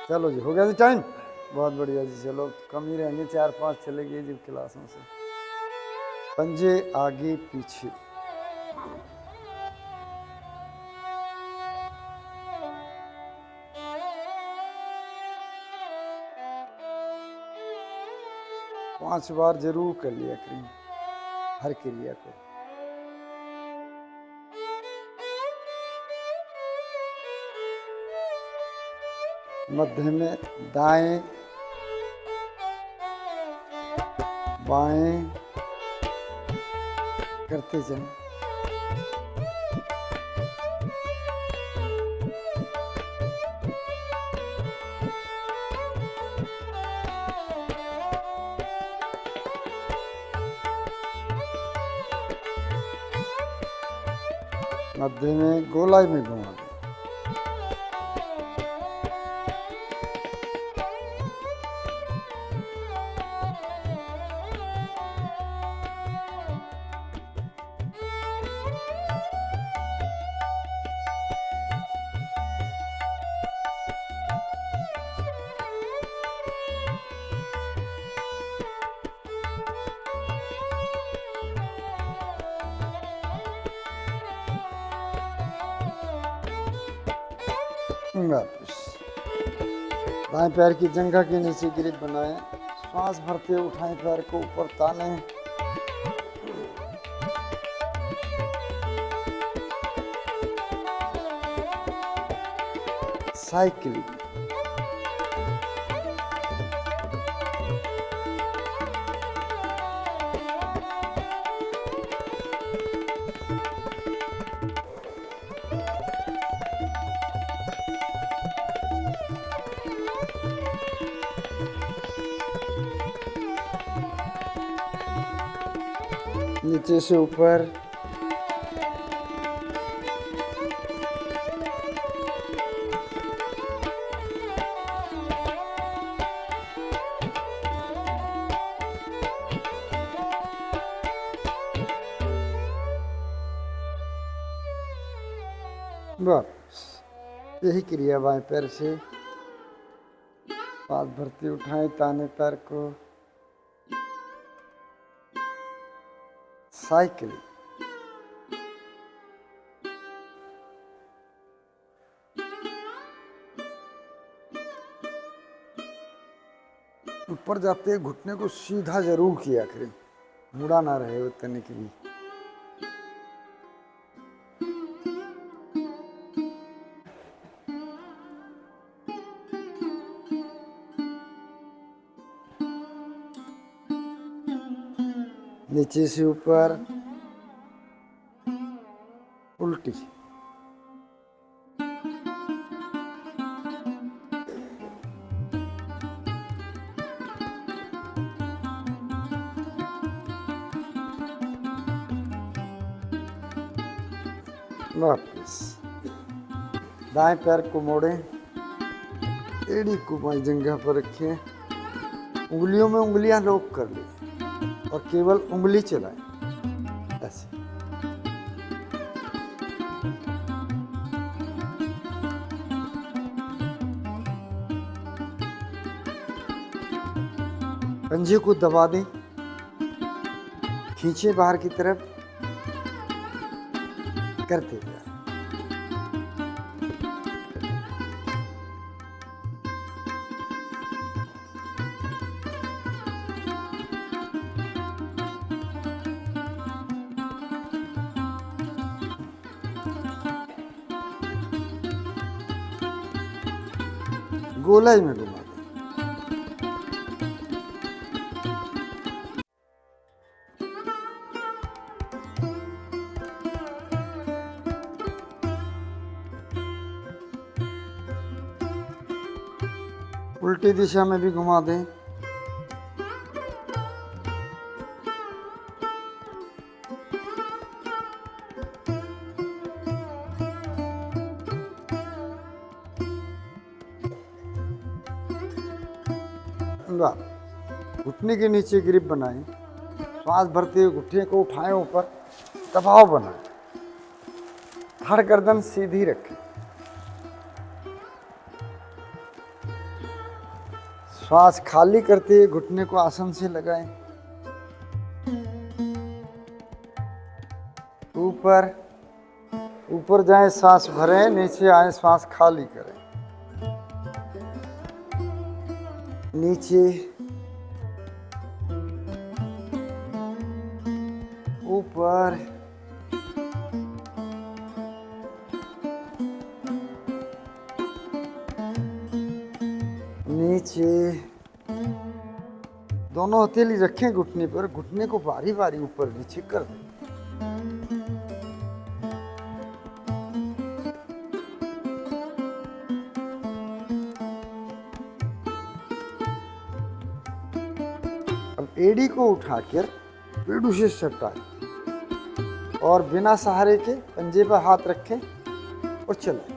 चलो जी, हो गया जी टाइम। बहुत बढ़िया जी, चलो कम ही रहेंगे, 4-5 चलेगी जी क्लासों से। पंजे आगे पीछे। पांच बार जरूर कर लिया करें हर क्रिया को। मध्य में दाएं बाएं करते चलें। मध्य में गोलाई में घुमा दें। वापस दाएं पैर की जंघा के नीचे ग्रिप बनाएं। श्वास भरते उठाएं, पैर को ऊपर ताने। साइकिलिंग। नीचे से ऊपर। बस यही क्रिया बाएं पैर से। हाथ भरती उठाएं, ताने पैर को। साइकिलिंग। ऊपर जाते हैं घुटने को सीधा जरूर किया करें, मुड़ा ना रहे उतरने के लिए। नीचे से ऊपर उल्टी। वापस दाएं पैर को मोड़ें, एड़ी को बाईं जंघा पर रखें, उंगलियों में उंगलियां लॉक कर लें और केवल उंगली चलाएं, ऐसे। पंजे को दबा दें, खींचे बाहर की तरफ, करते जाएं। गोलाई में घुमा दें। उल्टी दिशा में भी घुमा दें। घुटने के नीचे ग्रिप बनाएं, श्वास भरते हुए घुटने को उठाएं ऊपर, दबाव बनाएं, धड़ गर्दन सीधी रखें। श्वास खाली करते हुए घुटने को आसन से लगाएं। ऊपर ऊपर जाएं, सांस भरें, नीचे आए, सांस खाली करें। नीचे, ऊपर, नीचे। दोनों हथेली रखें घुटने पर, घुटने को बारी बारी ऊपर नीचे कर दें। अब एड़ी को उठाकर पेड़ों से सटाएं और बिना सहारे के पंजे पर हाथ रखें और चलाएं।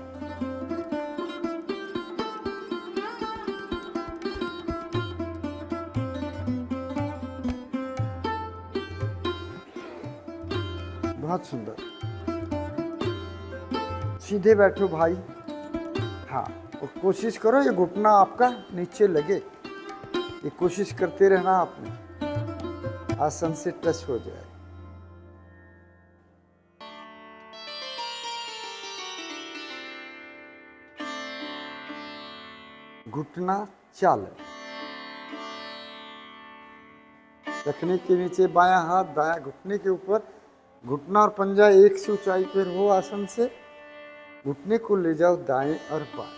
बहुत सुंदर। सीधे बैठो भाई। हाँ, और कोशिश करो ये घुटना आपका नीचे लगे। ये कोशिश करते रहना, आपने आसन से टच हो जाए। घुटना चाल रखने के नीचे, बायां हाथ दायां घुटने के ऊपर, घुटना और पंजा एक से ऊंचाई पर हो। आसन से घुटने को ले जाओ दाएं और बाएं।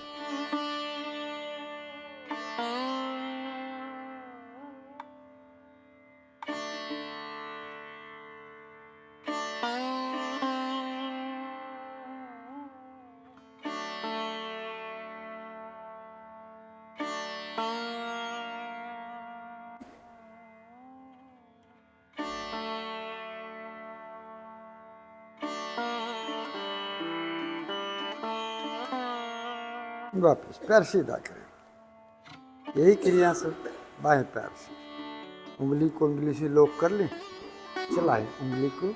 वापस पैर सीधा करें। यही क्रिया से बाएं पैर से उंगली को उंगली से लॉक कर लें। चलाएं उंगली को।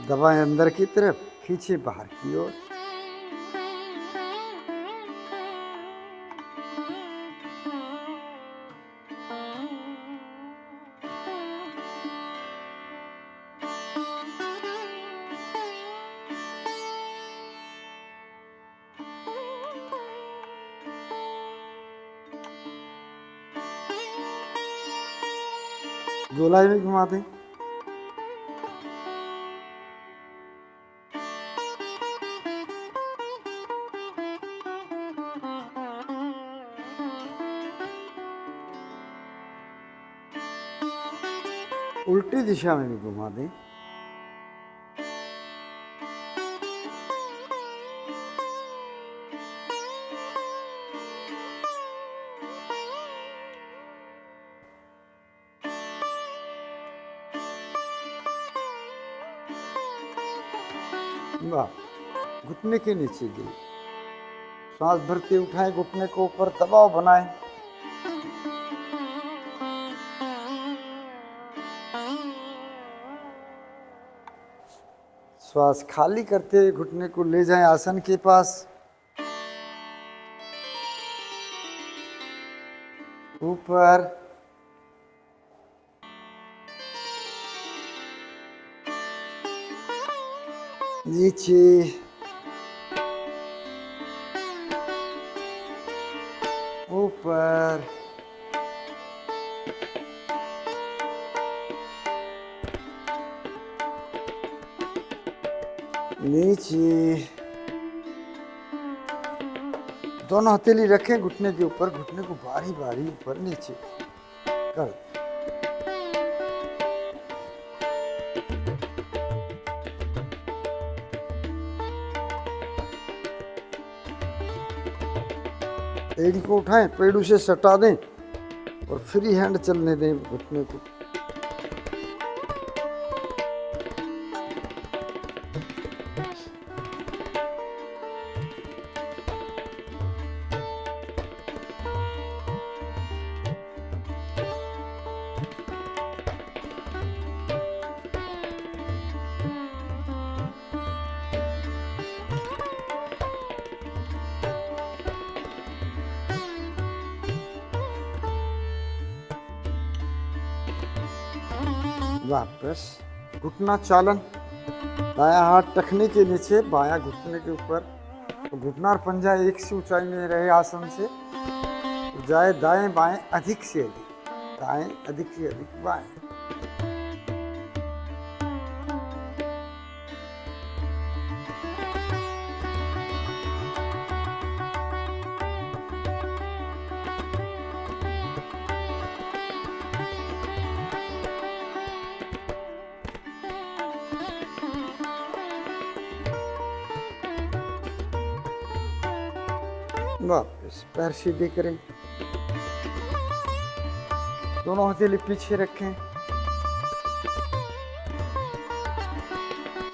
दबाएं अंदर की तरफ, खींचे बाहर की ओर। गोलाई में घुमा दें। उल्टी दिशा में भी घुमा दें। वाह, घुटने के नीचे गिरे। सांस भरते उठाएं, घुटने को ऊपर दबाव बनाएं। श्वास खाली करते हुए घुटने को ले जाएं आसन के पास। ऊपर, नीचे, ऊपर, नीचे। दोनों हथेली रखें घुटने के ऊपर, घुटने को बारी बारी ऊपर नीचे कर। एड़ी को उठाएं, पेड़ों से सटा दें और फ्री हैंड चलने दें घुटने को। वापस घुटना चालन, दायां हाथ टखने के नीचे, बायां घुटने के ऊपर, तो घुटना और पंजा एक सी ऊंचाई में रहे आसन से, जाए दाएं बाएं अधिक से अधिक, दाएं अधिक से अधिक बाएं। वापस पैर सीधे करें, दोनों हथेली पीछे रखें,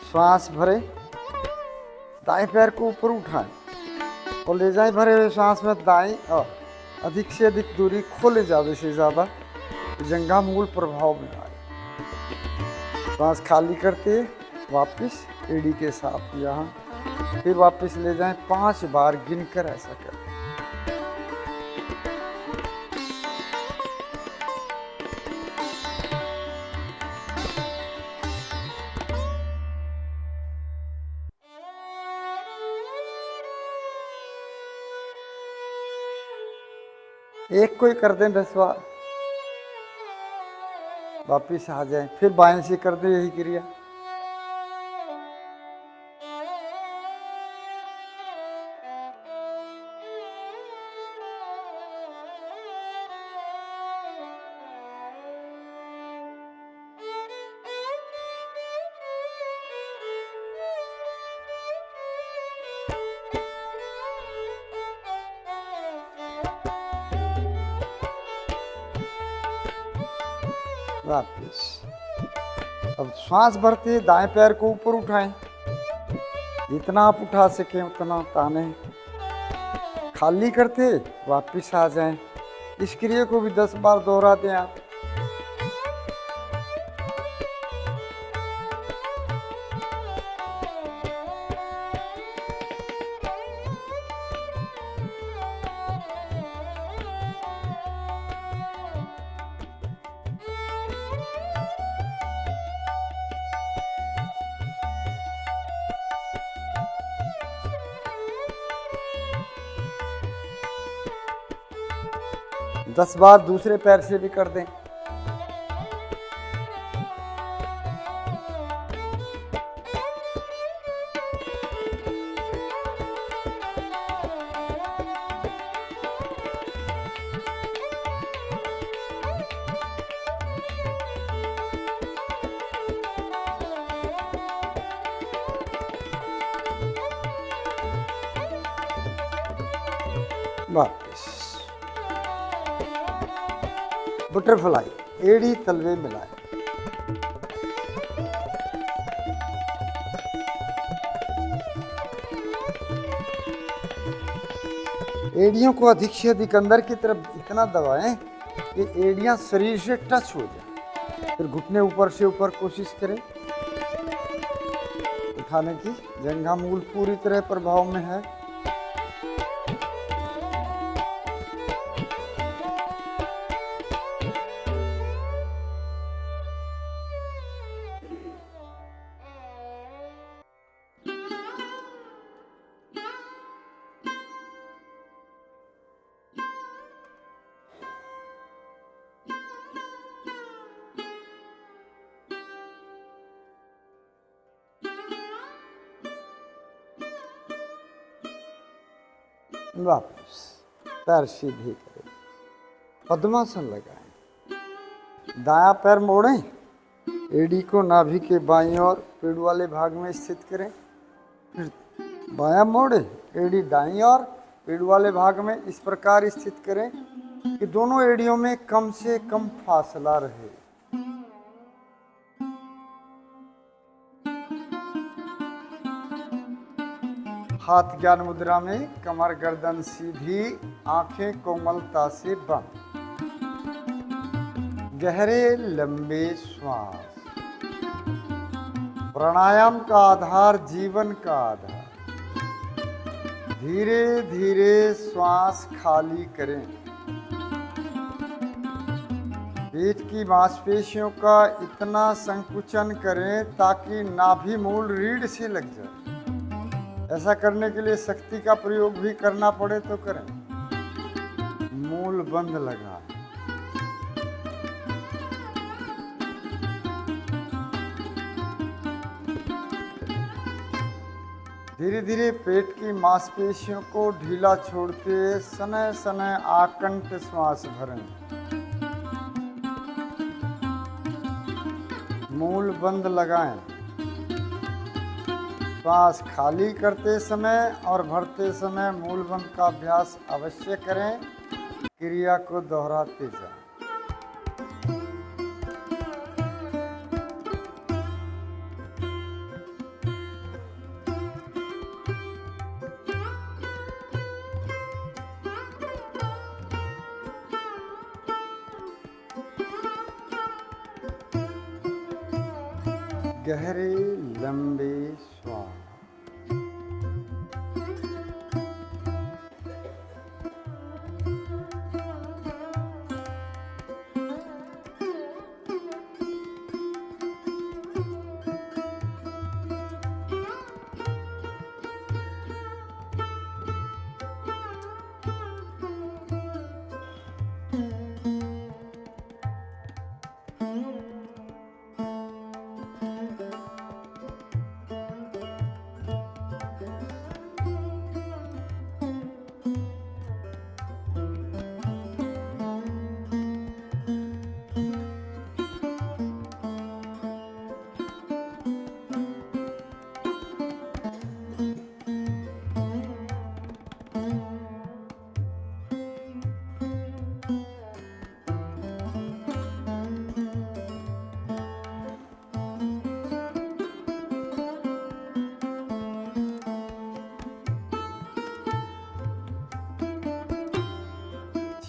श्वास भरे, दाएं पैर को ऊपर उठाएं और ले जाएं भरे हुए श्वास में दाएं और अधिक से अधिक दूरी खोले ज़्यादा से ज़्यादा, जंघा मूल प्रभाव में आए। श्वास खाली करते वापस एड़ी के साथ यहाँ, फिर वापस ले जाएं 5 बार गिनकर ऐसा करें। एक कोई कर दें 10 बार, वापिस आ जाए, फिर बाएं से कर दें यही क्रिया। वापिस अब श्वास भरते दाएं पैर को ऊपर उठाएं, जितना आप उठा सकें उतना ताने, खाली करते वापिस आ जाएं। इस क्रिया को भी 10 बार दोहरा दें आप। दस बार दूसरे पैर से भी कर दें। वापस बटरफ्लाई, एड़ी तलवे मिलाए। एड़ियों को अधिक से अधिक अंदर की तरफ इतना दबाएं कि एड़ियां शरीर से टच हो जाए। फिर घुटने ऊपर से ऊपर कोशिश करें उठाने की, जंघा मूल पूरी तरह प्रभाव में है। वापस पैर सीधे करें, पद्मासन लगाएं, दायां पैर मोड़ें, एड़ी को नाभि के बाईं ओर पेड़ वाले भाग में स्थित करें, फिर बायां मोड़े, एड़ी दाईं ओर पेड़ वाले भाग में इस प्रकार स्थित करें कि दोनों एड़ियों में कम से कम फासला रहे। हाथ ज्ञान मुद्रा में, कमर गर्दन सीधी, आंखें कोमलता से बंद, गहरे लंबे श्वास। प्राणायाम का आधार जीवन का आधार। धीरे धीरे श्वास खाली करें, पेट की मांसपेशियों का इतना संकुचन करें ताकि नाभि मूल रीढ़ से लग जाए। ऐसा करने के लिए शक्ति का प्रयोग भी करना पड़े तो करें। मूल बंध लगाएं। धीरे धीरे पेट की मांसपेशियों को ढीला छोड़ते हुए सने सने आकंठ श्वास भरें। मूल बंद लगाएं। श्वास खाली करते समय और भरते समय मूल बंद का अभ्यास अवश्य करें। क्रिया को दोहराते जाएं। गहरे लंबे श्वास।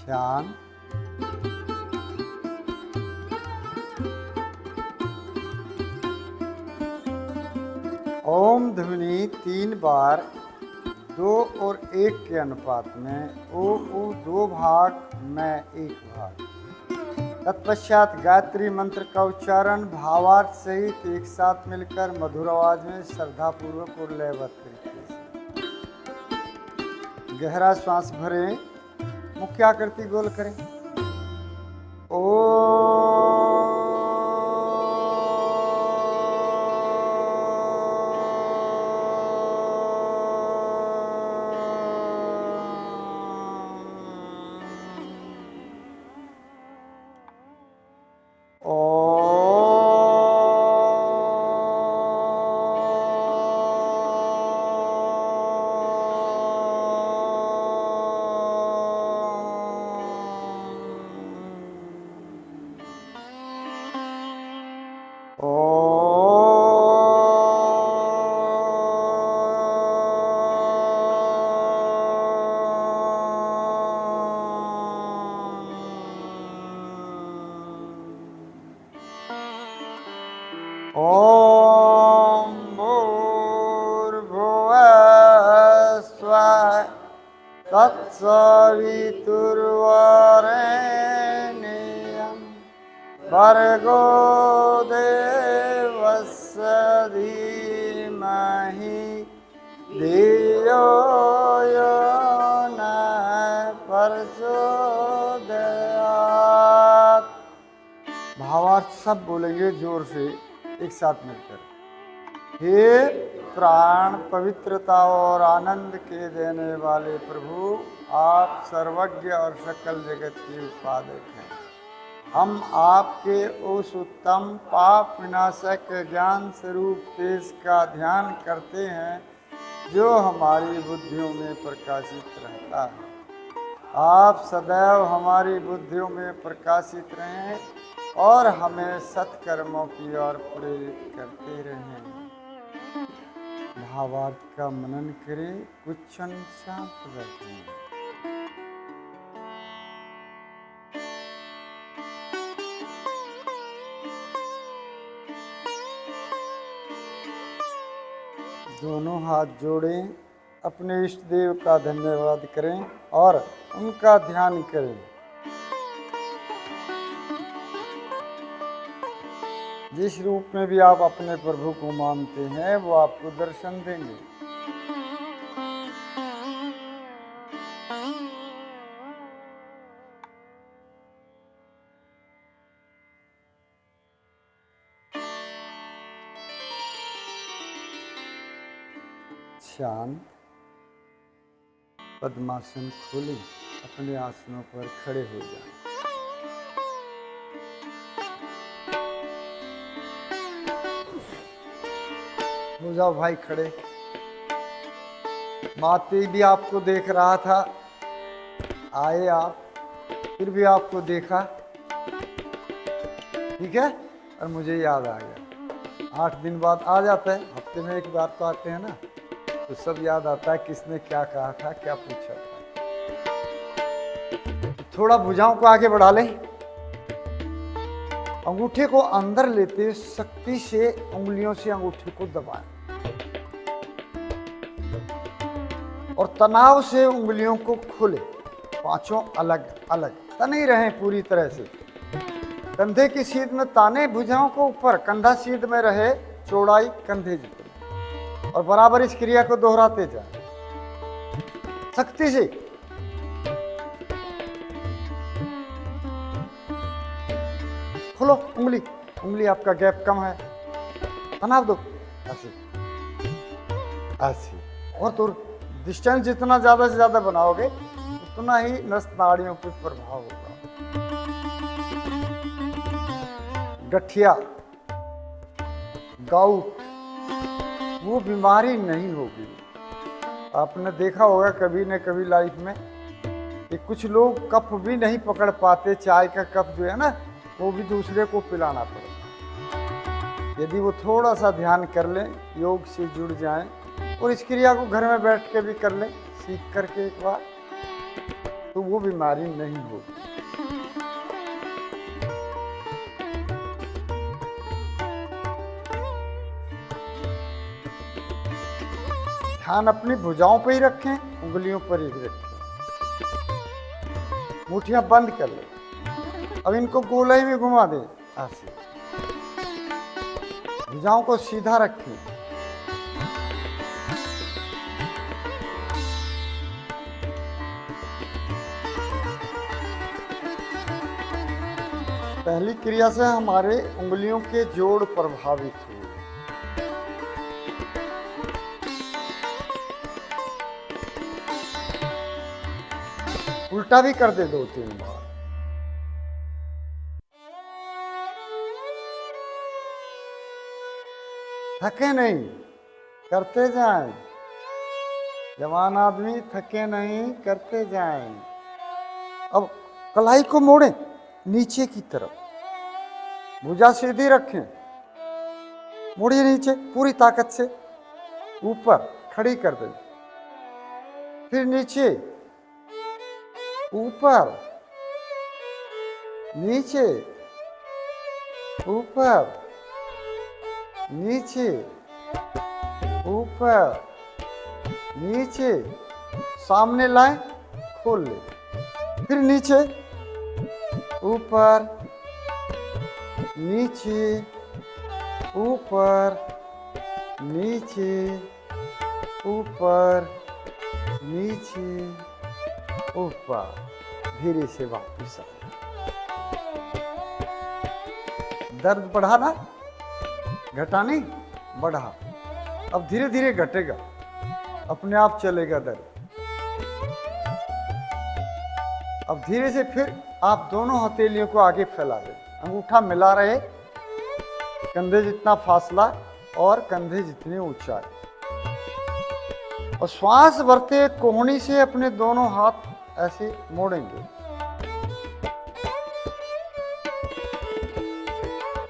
ध्यान। ओम ध्वनि 3 बार 2 और 1 के अनुपात में। ओ ऊ 2 भाग, मैं 1 भाग। तत्पश्चात गायत्री मंत्र का उच्चारण भावार्थ सहित एक साथ मिलकर मधुर आवाज में श्रद्धापूर्वक और लयबद्ध तरीके से गहरा श्वास भरें। मुख्याकृति गोल करें। ओ ओम भूर्भुवः स्वः तत्सवितुर्वरेण्यं भर्गो देवस्य धीमहि धियो यो नः प्रचोदयात्। भावार्थ सब बोलेंगे जोर से एक साथ मिलकर। हे प्राण पवित्रता और आनंद के देने वाले प्रभु, आप सर्वज्ञ और सकल जगत के उत्पादक हैं। हम आपके उस उत्तम पाप विनाशक ज्ञान स्वरूप तेज का ध्यान करते हैं जो हमारी बुद्धियों में प्रकाशित रहता है। आप सदैव हमारी बुद्धियों में प्रकाशित रहें और हमें सत्कर्मों की ओर प्रेरित करते रहें। भावार्थ का मनन करें। कुछ क्षण शांत बैठें। दोनों हाथ जोड़ें। अपने इष्ट देव का धन्यवाद करें और उनका ध्यान करें। जिस रूप में भी आप अपने प्रभु को मानते हैं वो आपको दर्शन देंगे। शांत पद्मासन खोलें, अपने आसनों पर खड़े हो जाएं। हो जाओ भाई खड़े। माते भी आपको देख रहा था, आए आप, फिर भी आपको देखा, ठीक है। और मुझे याद आ गया, 8 दिन बाद आ जाता है, हफ्ते में एक बार तो आते हैं ना, तो सब याद आता है किसने क्या कहा था, क्या पूछा था। थोड़ा भुजाओं को आगे बढ़ा लें, अंगूठे को अंदर लेते सख्ती से उंगलियों से अंगूठे को दबाएं और तनाव से उंगलियों को खोले। पांचों अलग अलग तने रहें पूरी तरह से। कंधे की सीध में ताने, भुजाओं को ऊपर, कंधा सीध में रहे, चौड़ाई कंधे जितनी, और बराबर इस क्रिया को दोहराते जाएं सख्ती से। खोलो उंगली, उंगली आपका गैप कम है, तनाव दो, ऐसे ऐसे। और तो डिस्टेंस जितना ज्यादा से ज्यादा बनाओगे उतना ही नस नाड़ियों पर प्रभाव होगा। गठिया, गाउट, वो बीमारी नहीं होगी। आपने देखा होगा कभी न कभी लाइफ में कि कुछ लोग कफ भी नहीं पकड़ पाते, चाय का कप जो है ना वो भी दूसरे को पिलाना पड़ता। यदि वो थोड़ा सा ध्यान कर लें, योग से जुड़ जाएं और इस क्रिया को घर में बैठ के भी कर लें, सीख करके एक बार, तो वो बीमारी नहीं होगी। ध्यान अपनी भुजाओं पे ही रखें, उंगलियों पर ही रखें। मुट्ठियां बंद कर लें। अब इनको गोलाई में घुमा दें, ऐसे। भुजाओं को सीधा रखें। पहली क्रिया से हमारे उंगलियों के जोड़ प्रभावित हुए। उल्टा भी कर दे 2-3 बार। थके नहीं, करते जाएं। जवान आदमी थके नहीं, करते जाएं। अब कलाई को मोड़ें नीचे की तरफ, भुजा सीधी रखें, मोड़िए नीचे पूरी ताकत से, ऊपर खड़ी कर दें, फिर नीचे, ऊपर, नीचे, ऊपर, नीचे, ऊपर, नीचे, सामने लाएं, खोल ले, फिर नीचे, ऊपर, नीचे, ऊपर, नीचे, ऊपर, नीचे, ऊपर। धीरे से वापस आ। दर्द बढ़ा ना, घटा नहीं, बढ़ा। अब धीरे धीरे घटेगा, अपने आप चलेगा दर्द। अब धीरे से फिर आप दोनों हथेलियों को आगे फैला दें, अंगूठा मिला रहे, कंधे जितना फासला और कंधे जितनी ऊंचाई, और श्वास भरते कोहनी से अपने दोनों हाथ ऐसे मोड़ेंगे।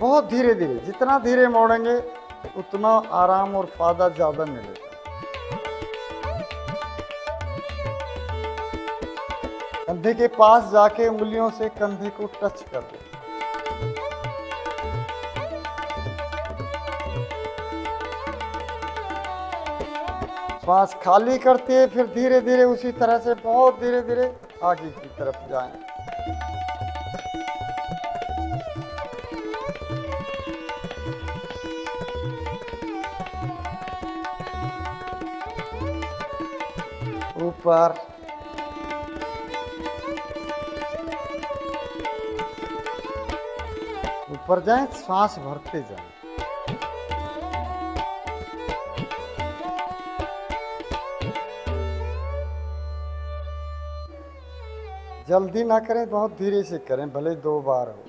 बहुत धीरे धीरे, जितना धीरे मोड़ेंगे उतना आराम और फायदा ज्यादा मिलेगा। कंधे के पास जाके उंगलियों से कंधे को टच कर दें। श्वास खाली करते फिर धीरे धीरे उसी तरह से बहुत धीरे धीरे आगे की तरफ जाएं। ऊपर, ऊपर जाएं, सांस भरते जाएं। जल्दी ना करें, बहुत धीरे से करें, भले 2 बार हो।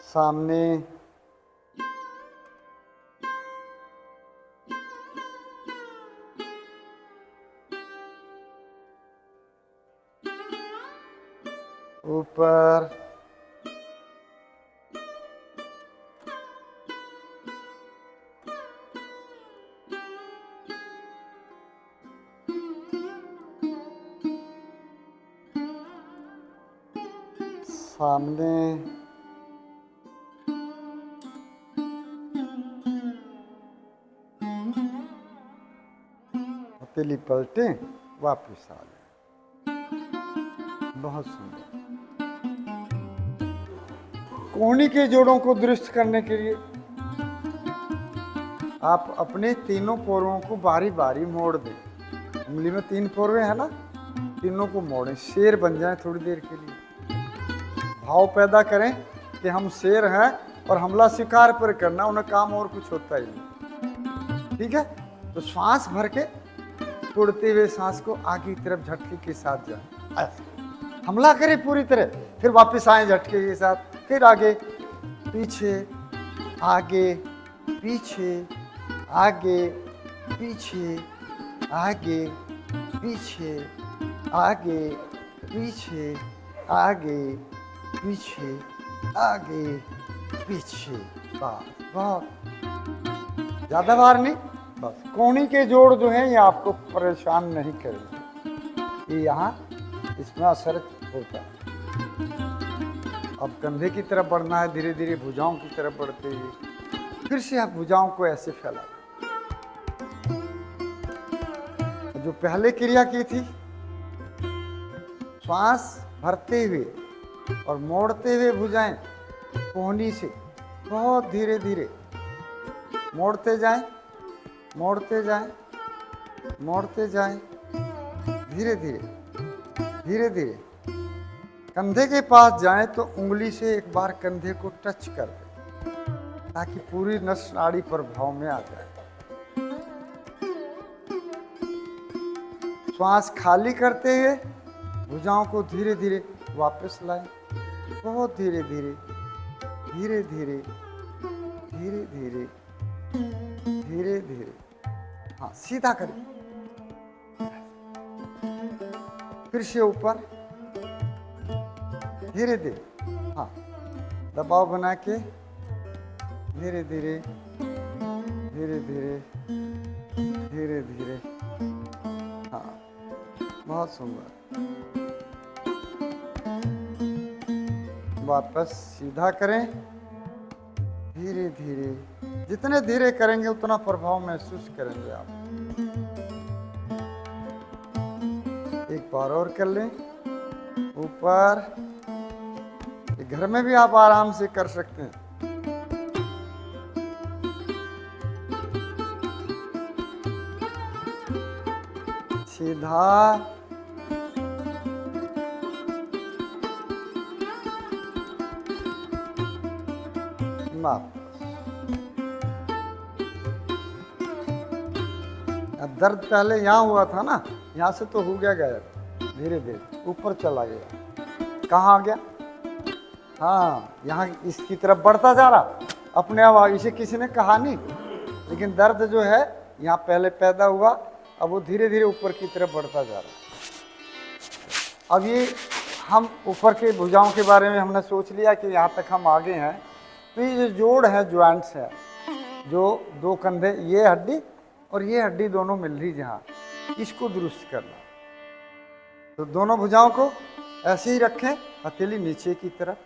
सामने, ऊपर, सामने, हथेली पलटे, वापस आ जाए। बहुत सुंदर। कोहनी के जोड़ों को दुरुस्त करने के लिए आप अपने तीनों पोरों को बारी बारी मोड़ दें। उंगली में 3 पोरे है ना, तीनों को मोड़ें, शेर बन जाए थोड़ी देर के लिए। भाव पैदा करें कि हम शेर हैं और हमला शिकार पर करना, उन्हें काम और कुछ होता ही नहीं। ठीक है, तो श्वास भर के छोड़ते हुए सांस को आगे की तरफ झटके के साथ जाए, ऐसे हमला करें पूरी तरह, फिर वापस आए झटके के साथ, फिर आगे पीछे, आगे पीछे, आगे पीछे, आगे पीछे, आगे पीछे, आगे पीछे, आगे पीछे। बस, बहुत ज्यादा बार नहीं, बस। कोहनी के जोड़ जो हैं ये आपको परेशान नहीं करेंगे, ये यहाँ इसमें असर होता है। अब कंधे की तरफ बढ़ना है, धीरे धीरे भुजाओं की तरफ बढ़ते हुए फिर से आप भुजाओं को ऐसे फैला दें। जो पहले क्रिया की थी, श्वास भरते हुए और मोड़ते हुए भुजाएं कोहनी से बहुत धीरे धीरे मोड़ते जाएं, मोड़ते जाएं, मोड़ते जाएं, धीरे धीरे, धीरे धीरे। कंधे के पास जाएं तो उंगली से एक बार कंधे को टच कर दें ताकि पूरी नस नाड़ी प्रभाव में आ जाए। श्वास खाली करते हुए भुजाओं को धीरे धीरे वापस लाएं, बहुत धीरे धीरे, धीरे धीरे, धीरे धीरे, धीरे धीरे। हाँ, सीधा करें, फिर से ऊपर, धीरे धीरे। हाँ, दबाव बना के धीरे धीरे, धीरे धीरे, धीरे धीरे। हाँ, बहुत सुंदर। वापस सीधा करें, धीरे धीरे। जितने धीरे करेंगे उतना प्रभाव महसूस करेंगे आप। एक बार और कर लें, ऊपर। घर में भी आप आराम से कर सकते हैं। सीधा, वापस। दर्द पहले यहाँ हुआ था ना, यहाँ से तो हो गया गायब, धीरे धीरे ऊपर चला गया। कहाँ आ गया? हाँ, यहाँ इसकी तरफ बढ़ता जा रहा अपने आप। इसे किसी ने कहा नहीं, लेकिन दर्द जो है यहाँ पहले पैदा हुआ, अब वो धीरे धीरे ऊपर की तरफ बढ़ता जा रहा। अब ये हम ऊपर के भुजाओं के बारे में हमने सोच लिया कि यहाँ तक हम आगे हैं। तो ये जो जोड़ है, ज्वाइंट्स है, जो 2 कंधे, ये हड्डी और ये हड्डी दोनों मिल रही जहाँ, इसको दुरुस्त करना। तो दोनों भुजाओं को ऐसे ही रखें, हथेली नीचे की तरफ,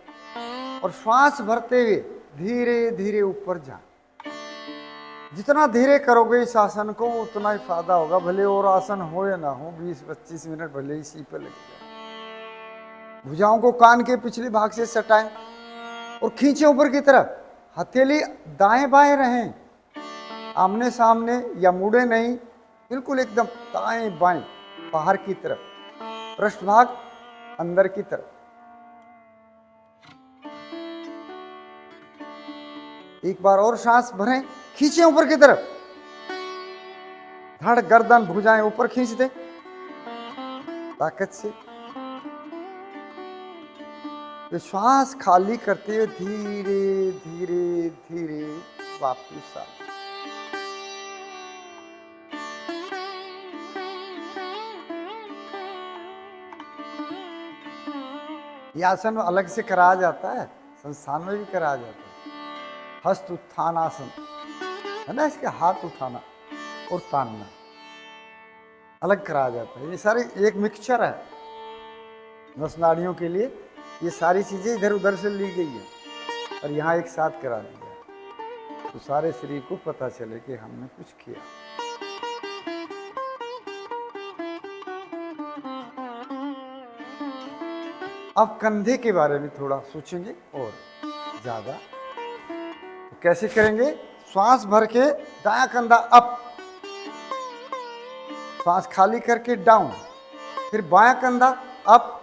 और श्वास भरते हुए धीरे धीरे ऊपर जाए। जितना धीरे करोगे इस आसन को उतना ही फायदा होगा। भले और आसन हो या ना हो, 20-25 मिनट भले इसी पर लग जाए। भुजाओं को कान के पिछले भाग से सटाएं और खींचे ऊपर की तरफ। हथेली दाएं बाएं रहें, आमने सामने या मुड़े नहीं, बिल्कुल एकदम दाएं बाएं, बाहर की तरफ, पृष्ठभाग अंदर की तरफ। एक बार और सांस भरें, खींचे ऊपर की तरफ, धड़ गर्दन भुजाएं ऊपर खींच दें ताकत से। श्वास खाली करते हुए धीरे धीरे धीरे वापस आ। यह आसन अलग से कराया जाता है, संस्थान में भी कराया जाता है। हस्त उत्थान आसन है ना, इसके हाथ उठाना और तानना अलग कराया जाता है। ये सारे एक मिक्सचर है नस नाड़ियों के लिए। ये सारी चीजें इधर उधर से ली गई है और यहाँ एक साथ करा दिया है, तो सारे शरीर को पता चले कि हमने कुछ किया। अब कंधे के बारे में थोड़ा सोचेंगे और ज्यादा। तो कैसे करेंगे? श्वास भर के दायां कंधा अप, सांस खाली करके डाउन, फिर बायां कंधा अप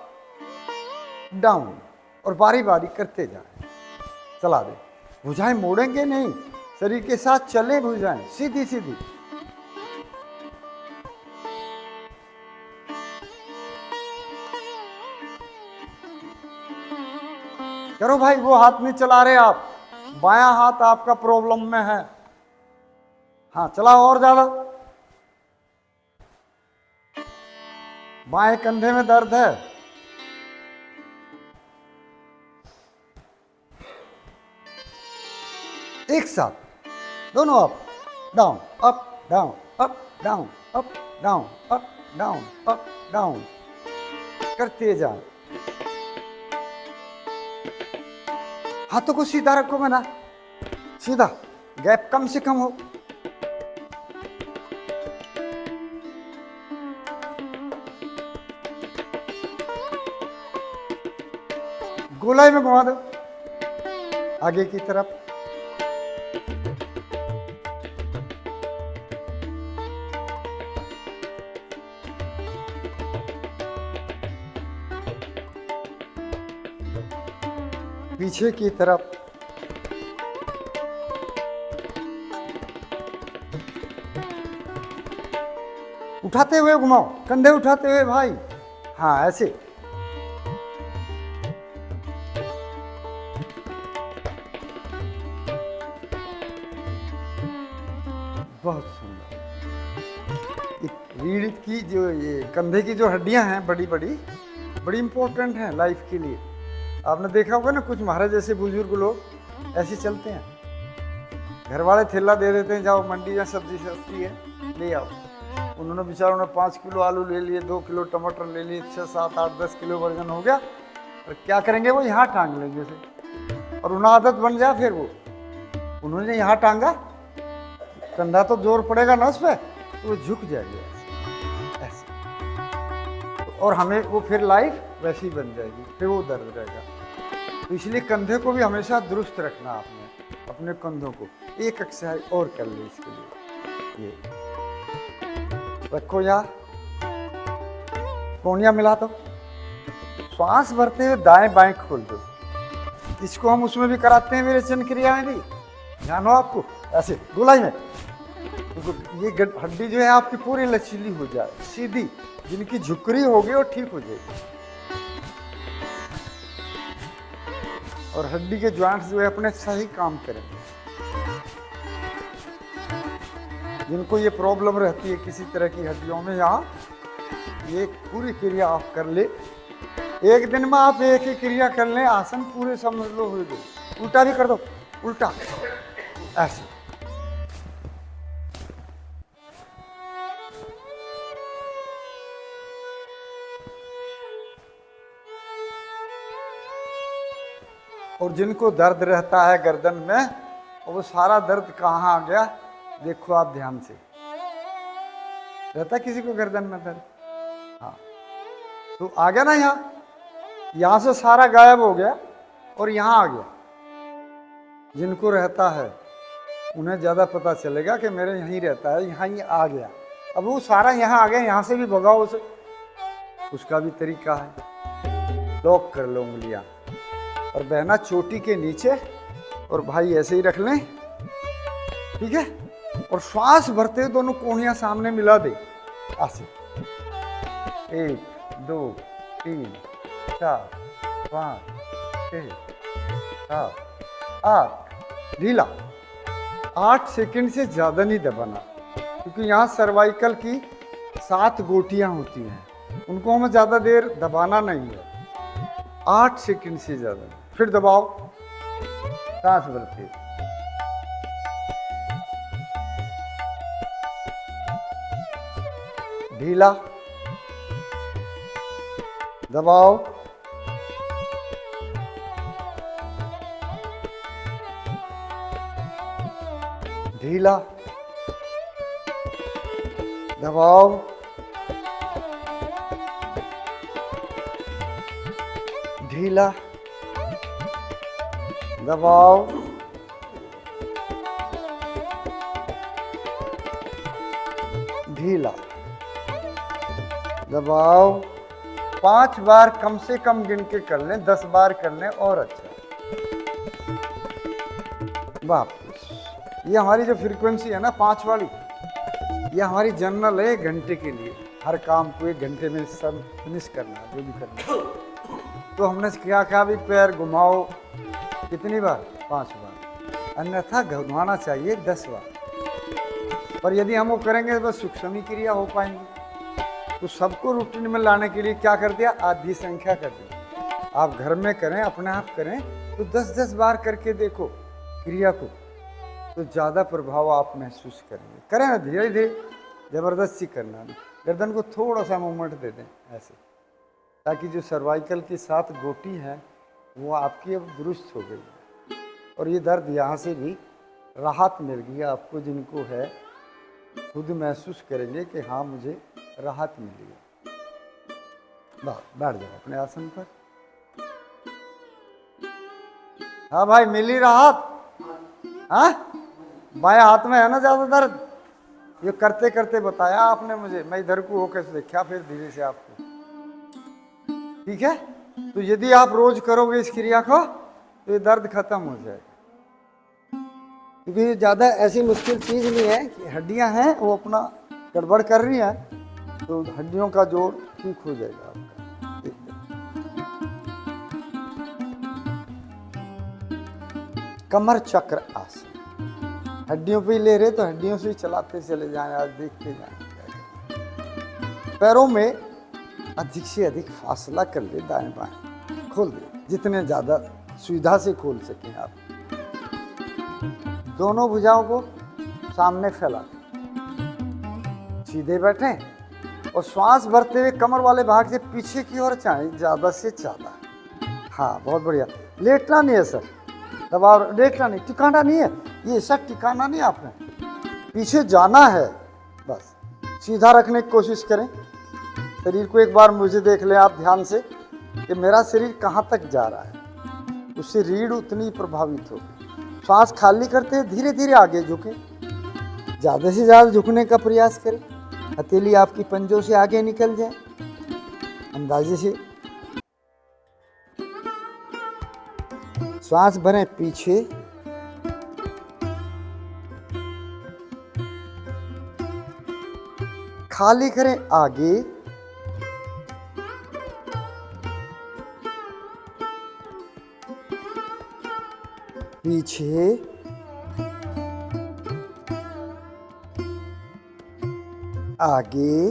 डाउन, और बारी बारी करते जाएं। चला दे। भुजाएं मोड़ेंगे नहीं, शरीर के साथ चले भुजाएं सीधी सीधी। करो भाई, वो हाथ नहीं चला रहे आप, बायां हाथ आपका प्रॉब्लम में है। हाँ चलाओ और ज्यादा। बाएं कंधे में दर्द है, एक साथ दोनों up down up down up down up down up down up down करते जाओ। हाथों को सीधा रखो, मैं ना सीधा, गैप कम से कम हो। गोलाई में घुमा दो आगे की तरफ। पीछे की तरफ। उठाते हुए घुमाओ, कंधे उठाते हुए भाई। हाँ ऐसे। बहुत सुंदर। रीढ़ की जो ये कंधे की जो हड्डियां हैं बड़ी बड़ी बड़ी इंपॉर्टेंट हैं लाइफ के लिए। आपने देखा होगा ना, कुछ महाराज जैसे बुजुर्ग लोग ऐसे चलते हैं, घर वाले थैला दे देते हैं, जाओ मंडी में सब्जी सस्ती है ले आओ। उन्होंने बेचारों ने 5 किलो आलू ले लिए, 2 किलो टमाटर ले लिए, 6, 7, 8, 10 किलो वजन हो गया। और क्या करेंगे, वो यहाँ टांग लेंगे से, और उन्हें आदत बन जाए। फिर वो उन्होंने यहाँ टांगा, कंधा तो जोर पड़ेगा नस पे, तो वो झुक जाएगी ऐसे। और हमें वो फिर लाइफ वैसी बन जाएगी, फिर वो दर्द रहेगा। तो इसलिए कंधे को भी हमेशा दुरुस्त रखना आपने, अपने कंधों को। एक एक्सरसाइज और कर ले इसके लिए। ये रखो यार, कोनिया मिला दो, श्वास भरते हुए दाएं बाएं खोल दो। इसको हम उसमें भी कराते हैं, मेरे चन क्रिया में भी, ध्यान हो आपको। ऐसे गोलाई में ये हड्डी जो है आपकी पूरी लचीली हो जाए, सीधी, जिनकी झुकरी होगी वो ठीक हो जाएगी। और हड्डी के जॉइंट्स जो है अपने सही काम करेंगे। जिनको ये प्रॉब्लम रहती है किसी तरह की हड्डियों में, यहाँ ये पूरी क्रिया आप कर ले। एक दिन में आप एक ही क्रिया कर लें, आसन पूरे समझ लो हो गए। उल्टा भी कर दो, उल्टा ऐसे। और जिनको दर्द रहता है गर्दन में, वो सारा दर्द कहाँ आ गया देखो आप ध्यान से। रहता किसी को गर्दन में दर्द? हाँ, तो आ गया ना, यहाँ से सारा गायब हो गया और यहाँ आ गया। जिनको रहता है उन्हें ज़्यादा पता चलेगा कि मेरे यहीं रहता है, यहाँ ही आ गया। अब वो सारा यहाँ आ गया, यहाँ से भी भगाओ उसे, उसका भी तरीका है। लॉक कर लो उंगलियां और बहना चोटी के नीचे, और भाई ऐसे ही रख लें, ठीक है। और श्वास भरते हुए दोनों कोहनियां सामने मिला दे, ऐसे 1 2 3 4 5 6 7 8। ढीला 8 सेकंड से ज्यादा नहीं दबाना, क्योंकि यहाँ सर्वाइकल की 7 गोटियां होती हैं, उनको हमें ज्यादा देर दबाना नहीं है। 8 सेकंड से ज्यादा। फिर दबाओ, सांस भरते, ढीला, दबाओ, ढीला, दबाओ, ढीला, दबाओ, ढीला, दबाओ। 5 बार कम से कम गिन के कर लें, 10 बार कर लें और अच्छा। वापस, ये हमारी जो फ्रीक्वेंसी है ना 5 वाली, ये हमारी जनरल है घंटे के लिए। हर काम को 1 घंटे में सब फिनिश करना, जो भी करना। तो हमने क्या कहा, भी पैर घुमाओ कितनी बार, 5 बार, अन्यथा घुमाना चाहिए 10 बार। पर यदि हम वो करेंगे तो सूक्ष्म क्रिया हो पाएंगी। तो सबको रूटीन में लाने के लिए क्या कर दिया, आधी संख्या कर दी। आप घर में करें, अपने आप करें, तो 10-10 बार करके देखो क्रिया को, तो ज़्यादा प्रभाव आप महसूस करेंगे। करें ना, धीरे धीरे, ज़बरदस्ती करना नहीं। गर्दन को थोड़ा सा मूवमेंट दे दें ऐसे, ताकि जो सर्वाइकल की 7 गोटी है वो आपकी अब दुरुस्त हो गई है, और ये दर्द यहाँ से भी राहत मिल गई आपको। जिनको है खुद महसूस करेंगे कि हाँ मुझे राहत मिली है। बैठ जाओ अपने आसन पर। हाँ भाई, मिली राहत? हाँ, बाएं हाथ में है ना ज्यादा दर्द? ये करते करते बताया आपने मुझे, मैं इधर को होकर देखा फिर धीरे से आपको, ठीक है। तो यदि आप रोज करोगे इस क्रिया को तो ये दर्द खत्म हो जाएगा, क्योंकि ज्यादा ऐसी मुश्किल चीज नहीं है कि हड्डियां हैं वो अपना गड़बड़ कर रही हैं, तो हड्डियों का जोड़ ठीक हो जाएगा आपका। कमर चक्र आसन, हड्डियों पे ही ले रहे तो हड्डियों से ही चलाते चले जाएं, आज देखते जाएं। पैरों में अधिक से अधिक फासला कर ले, दाएं बाएं खोल दे, जितने ज़्यादा सुविधा से खोल सकें आप। दोनों भुजाओं को सामने फैला दें, सीधे बैठें और श्वास भरते हुए कमर वाले भाग से पीछे की ओर चाहें, ज़्यादा से ज़्यादा। हाँ, बहुत बढ़िया। लेटना नहीं है सर, दबाव, लेटना नहीं, टिकाना नहीं है, ये सब टिकाना नहीं, आपने पीछे जाना है बस। सीधा रखने की कोशिश करें शरीर को। एक बार मुझे देख लें आप ध्यान से कि मेरा शरीर कहाँ तक जा रहा है, उससे रीढ़ उतनी प्रभावित होगी। श्वास खाली करते धीरे धीरे आगे झुकें, ज़्यादा से ज़्यादा झुकने का प्रयास करें, हथेली आपकी पंजों से आगे निकल जाए अंदाजे से। श्वास भरें पीछे, खाली करें आगे, पीछे, आगे,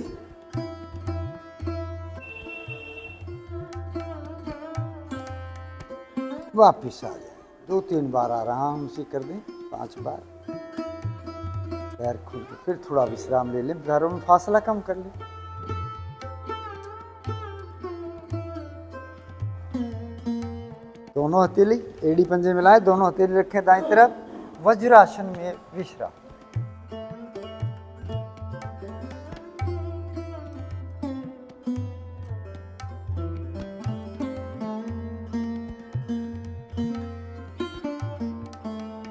वापिस आ जाए। 2-3 बार आराम से कर दें, 5 बार। पैर खुल के फिर थोड़ा विश्राम ले लें, पैरों में फासला कम कर लें। दोनों हथेली एड़ी पंजे मिलाएं, दोनों हथेली रखें दाएं तरफ, वज्रासन में विश्राम।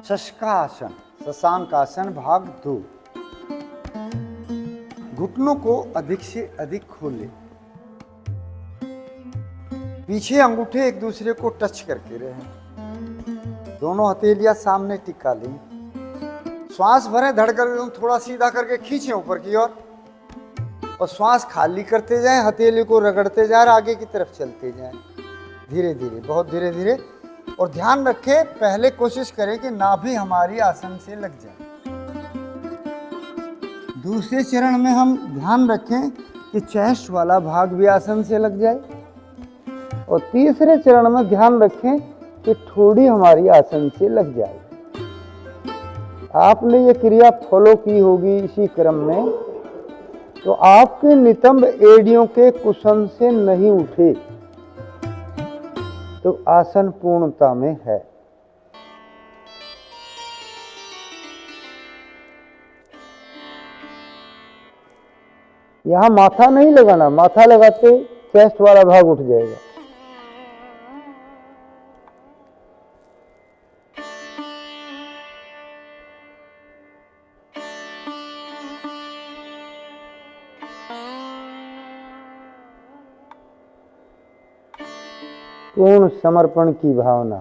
शशकासन, शशांक आसन भाग 2। घुटनों को अधिक से अधिक खोले, पीछे अंगूठे एक दूसरे को टच करके रहें, दोनों हथेलियां सामने टिका लें, श्वास भरें, धड़कन थोड़ा सीधा करके खींचें ऊपर की ओर और श्वास खाली करते जाएं, हथेली को रगड़ते जाएं, आगे की तरफ चलते जाएं, धीरे धीरे, बहुत धीरे धीरे। और ध्यान रखें, पहले कोशिश करें कि नाभि हमारी आसन से लग जाए। दूसरे चरण में हम ध्यान रखें कि चेस्ट वाला भाग भी आसन से लग जाए और तीसरे चरण में ध्यान रखें कि ठोड़ी हमारी आसन से लग जाए। आपने ये क्रिया फॉलो की होगी इसी क्रम में, तो आपके नितंब एड़ियों के कुशन से नहीं उठे तो आसन पूर्णता में है। यहां माथा नहीं लगाना, माथा लगाते चेस्ट वाला भाग उठ जाएगा। पूर्ण समर्पण की भावना।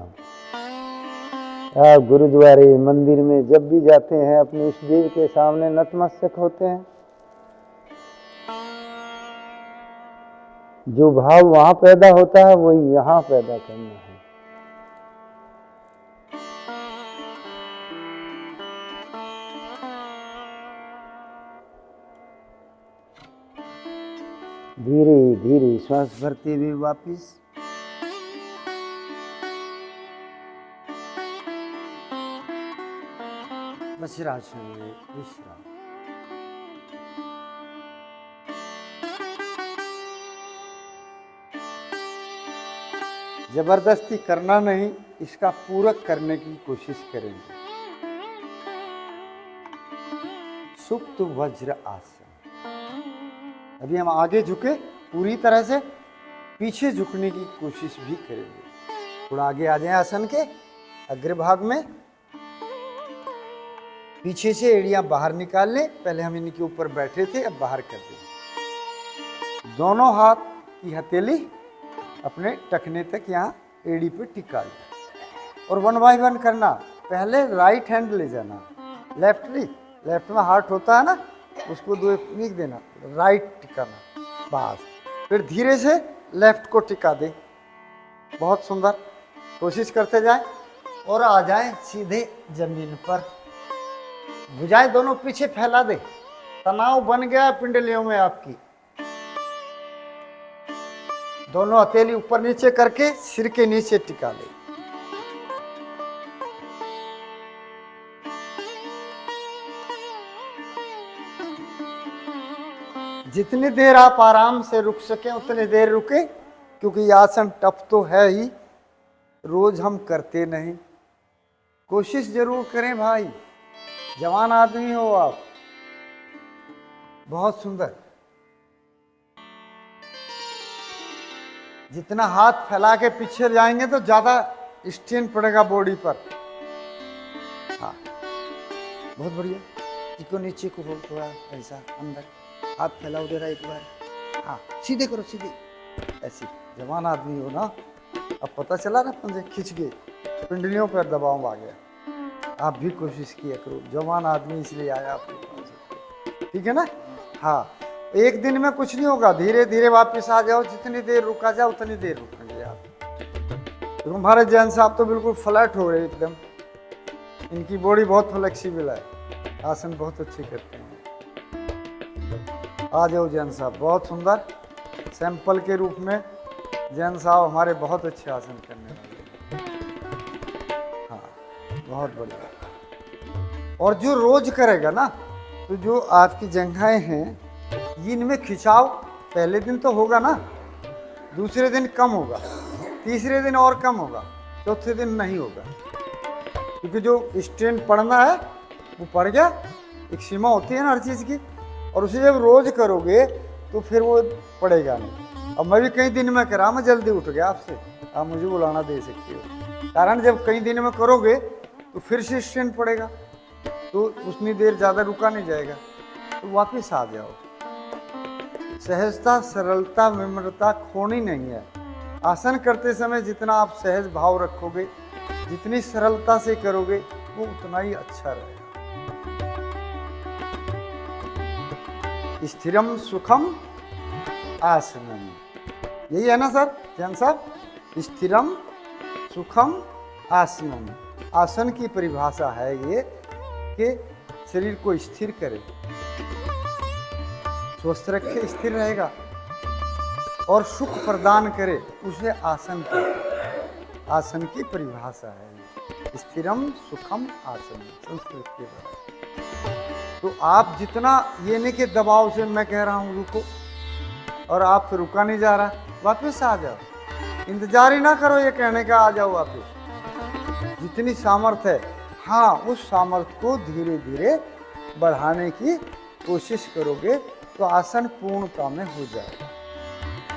आप गुरुद्वारे मंदिर में जब भी जाते हैं अपने इष्ट देव के सामने नतमस्तक होते हैं, जो भाव वहां पैदा होता है वही यहां पैदा करना है। धीरे धीरे श्वास भरते हुए वापिस वज्रासन में विश्राम। जबरदस्ती करना नहीं, इसका पूरक करने की कोशिश करेंगे। सुप्त वज्र आसन। अभी हम आगे झुके, पूरी तरह से पीछे झुकने की कोशिश भी करेंगे। थोड़ा आगे आ जाए आसन के अग्रभाग में, पीछे से एड़ियां बाहर निकाल लें। पहले हम इनके ऊपर बैठे थे, अब बाहर कर दें। दोनों हाथ की हथेली अपने टखने तक यहाँ एड़ी पे टिका लें और 1 बाय 1 करना। पहले राइट हैंड ले जाना, लेफ्ट नहीं, लेफ्ट में हार्ट होता है ना, उसको 2 नीक देना, राइट टिकाना, बस। फिर धीरे से लेफ्ट को टिका दे। बहुत सुंदर, कोशिश करते जाएं और आ जाएं सीधे जमीन पर। भुजाएं दोनों पीछे फैला दे। तनाव बन गया पिंडलियों में आपकी। दोनों हथेली ऊपर नीचे करके सिर के नीचे टिका ले। जितनी देर आप आराम से रुक सके उतनी देर रुके, क्योंकि ये आसन टफ तो है ही, रोज हम करते नहीं। कोशिश जरूर करें भाई, जवान आदमी हो आप। बहुत सुंदर। जितना हाथ फैला के पीछे जाएंगे तो ज्यादा स्ट्रेन पड़ेगा बॉडी पर। हाँ, बहुत बढ़िया। इसको नीचे को हो, थोड़ा ऐसा अंदर, हाथ फैलाओ जरा एक बार। हाँ, सीधे करो, सीधे, ऐसे। जवान आदमी हो ना, अब पता चला ना, पंजे खिंच गए, पिंडलियों पर दबाव आ गया। आप भी कोशिश किया करो, जवान आदमी इसलिए आया आपके पास, ठीक है ना। हाँ, एक दिन में कुछ नहीं होगा, धीरे धीरे वापस आ जाओ। जितनी देर रुका जाओ उतनी देर रुकेंगे आप। तो हमारे जैन साहब तो बिल्कुल फ्लैट हो रहे एकदम, इनकी बॉडी बहुत फ्लेक्सिबल है, आसन बहुत अच्छे करते हैं। आ जाओ जैन साहब, बहुत सुंदर। सैंपल के रूप में जैन साहब हमारे बहुत अच्छे आसन करने वाले। हाँ, बहुत बढ़िया। और जो रोज करेगा ना, तो जो आपकी जंघाएं हैं इनमें खिंचाव पहले दिन तो होगा ना, दूसरे दिन कम होगा, तीसरे दिन और कम होगा, चौथे दिन नहीं होगा, क्योंकि जो स्ट्रेन पड़ना है वो पड़ गया। एक सीमा होती है ना हर चीज़ की, और उसे जब रोज करोगे तो फिर वो पड़ेगा नहीं। अब मैं भी कई दिन में करा, मैं जल्दी उठ गया आपसे, आप मुझे बुलाना दे सकते हो। कारण जब कई दिन में करोगे तो फिर से स्ट्रेन पड़ेगा, तो उतनी देर ज़्यादा रुका नहीं जाएगा, तो वापस आ जाओ। सहजता, सरलता, विनम्रता खोनी नहीं है। आसन करते समय जितना आप सहज भाव रखोगे, जितनी सरलता से करोगे, वो उतना ही अच्छा रहेगा। स्थिरम सुखम आसनम, यही है ना सर जैन साहब? स्थिरम सुखम आसनम, आसन की परिभाषा है ये कि शरीर को स्थिर करे, स्वस्थ रखे, स्थिर रहेगा और सुख प्रदान करे, उसे आसन कहते। आसन की परिभाषा है स्थिरम सुखम आसन, संस्कृत के द्वारा। तो आप जितना ये नहीं कि दबाव से मैं कह रहा हूँ रुको और आप तो रुका नहीं जा रहा, वापस आ जाओ, इंतजार ही ना करो ये कहने का, आ जाओ वापस। जितनी सामर्थ्य है, हाँ, उस सामर्थ्य को धीरे धीरे बढ़ाने की कोशिश करोगे तो आसन पूर्णता में हो जाएगा।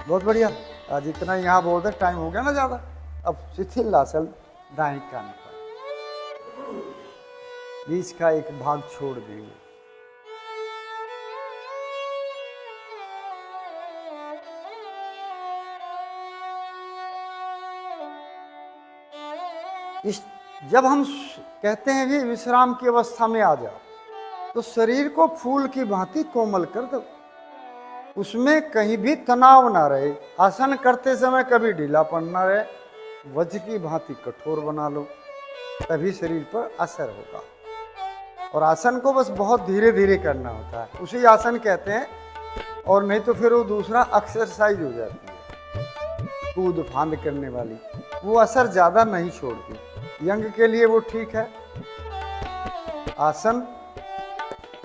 बहुत बढ़िया। आज इतना यहाँ बोल दे, टाइम हो गया ना ज़्यादा। अब शिथिल आसन दाएं कान पर, बीच का एक भाग छोड़ देंगे। जब हम कहते हैं भी विश्राम की अवस्था में आ जाओ, तो शरीर को फूल की भांति कोमल कर दो, उसमें कहीं भी तनाव ना रहे। आसन करते समय कभी ढीलापन ना रहे, वज्र की भांति कठोर बना लो, तभी शरीर पर असर होगा। और आसन को बस बहुत धीरे धीरे करना होता है, उसी आसन कहते हैं। और नहीं तो फिर वो दूसरा एक्सरसाइज हो जाती है, कूद फांद करने वाली, वो असर ज़्यादा नहीं छोड़ती। यंग के लिए वो ठीक है। आसन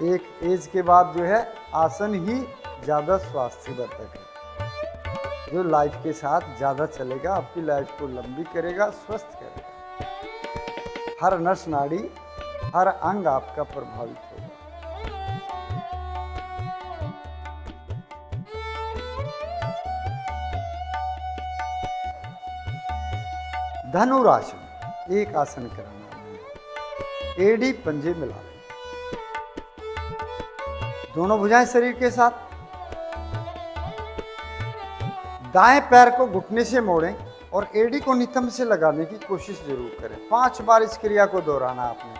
एक एज के बाद जो है, आसन ही ज़्यादा स्वास्थ्यवर्धक है, जो लाइफ के साथ ज़्यादा चलेगा, आपकी लाइफ को लंबी करेगा, स्वस्थ करेगा। हर नस नाड़ी, हर अंग आपका प्रभावित होगा। धनुरासन एक आसन कराना है। एड़ी पंजे मिला लें, दोनों भुजाएं शरीर के साथ। दाएं पैर को घुटने से मोड़ें और एड़ी को नितंब से लगाने की कोशिश जरूर करें। 5 बार इस क्रिया को दोहराना आपने।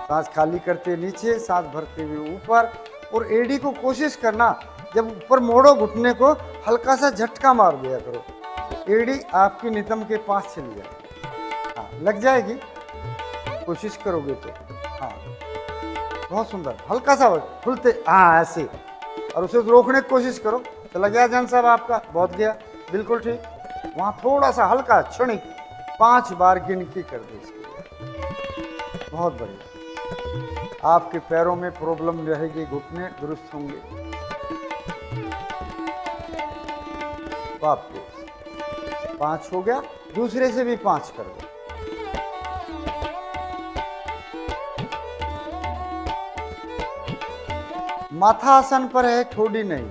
सांस खाली करते नीचे, सांस भरते हुए ऊपर, और एड़ी को कोशिश करना जब ऊपर मोड़ो घुटने को, हल्का सा झटका मार दिया करो, एड़ी आपकी नितंब के पास चली जाएगी। हाँ, लग जाएगी, कोशिश करोगे तो। हाँ, बहुत सुंदर, हल्का सा खुलते, हाँ ऐसे, और उसे रोकने की कोशिश करो। चला गया जन साहब आपका, बहुत गया, बिल्कुल ठीक। वहाँ थोड़ा सा हल्का क्षणिक 5 बार गिनती कर दो इसके लिए। बहुत बढ़िया। आपके पैरों में प्रॉब्लम रहेगी, घुटने दुरुस्त होंगे। वापस 5 हो गया, दूसरे से भी 5 कर दो। माथा आसन पर है, ठोडी नहीं।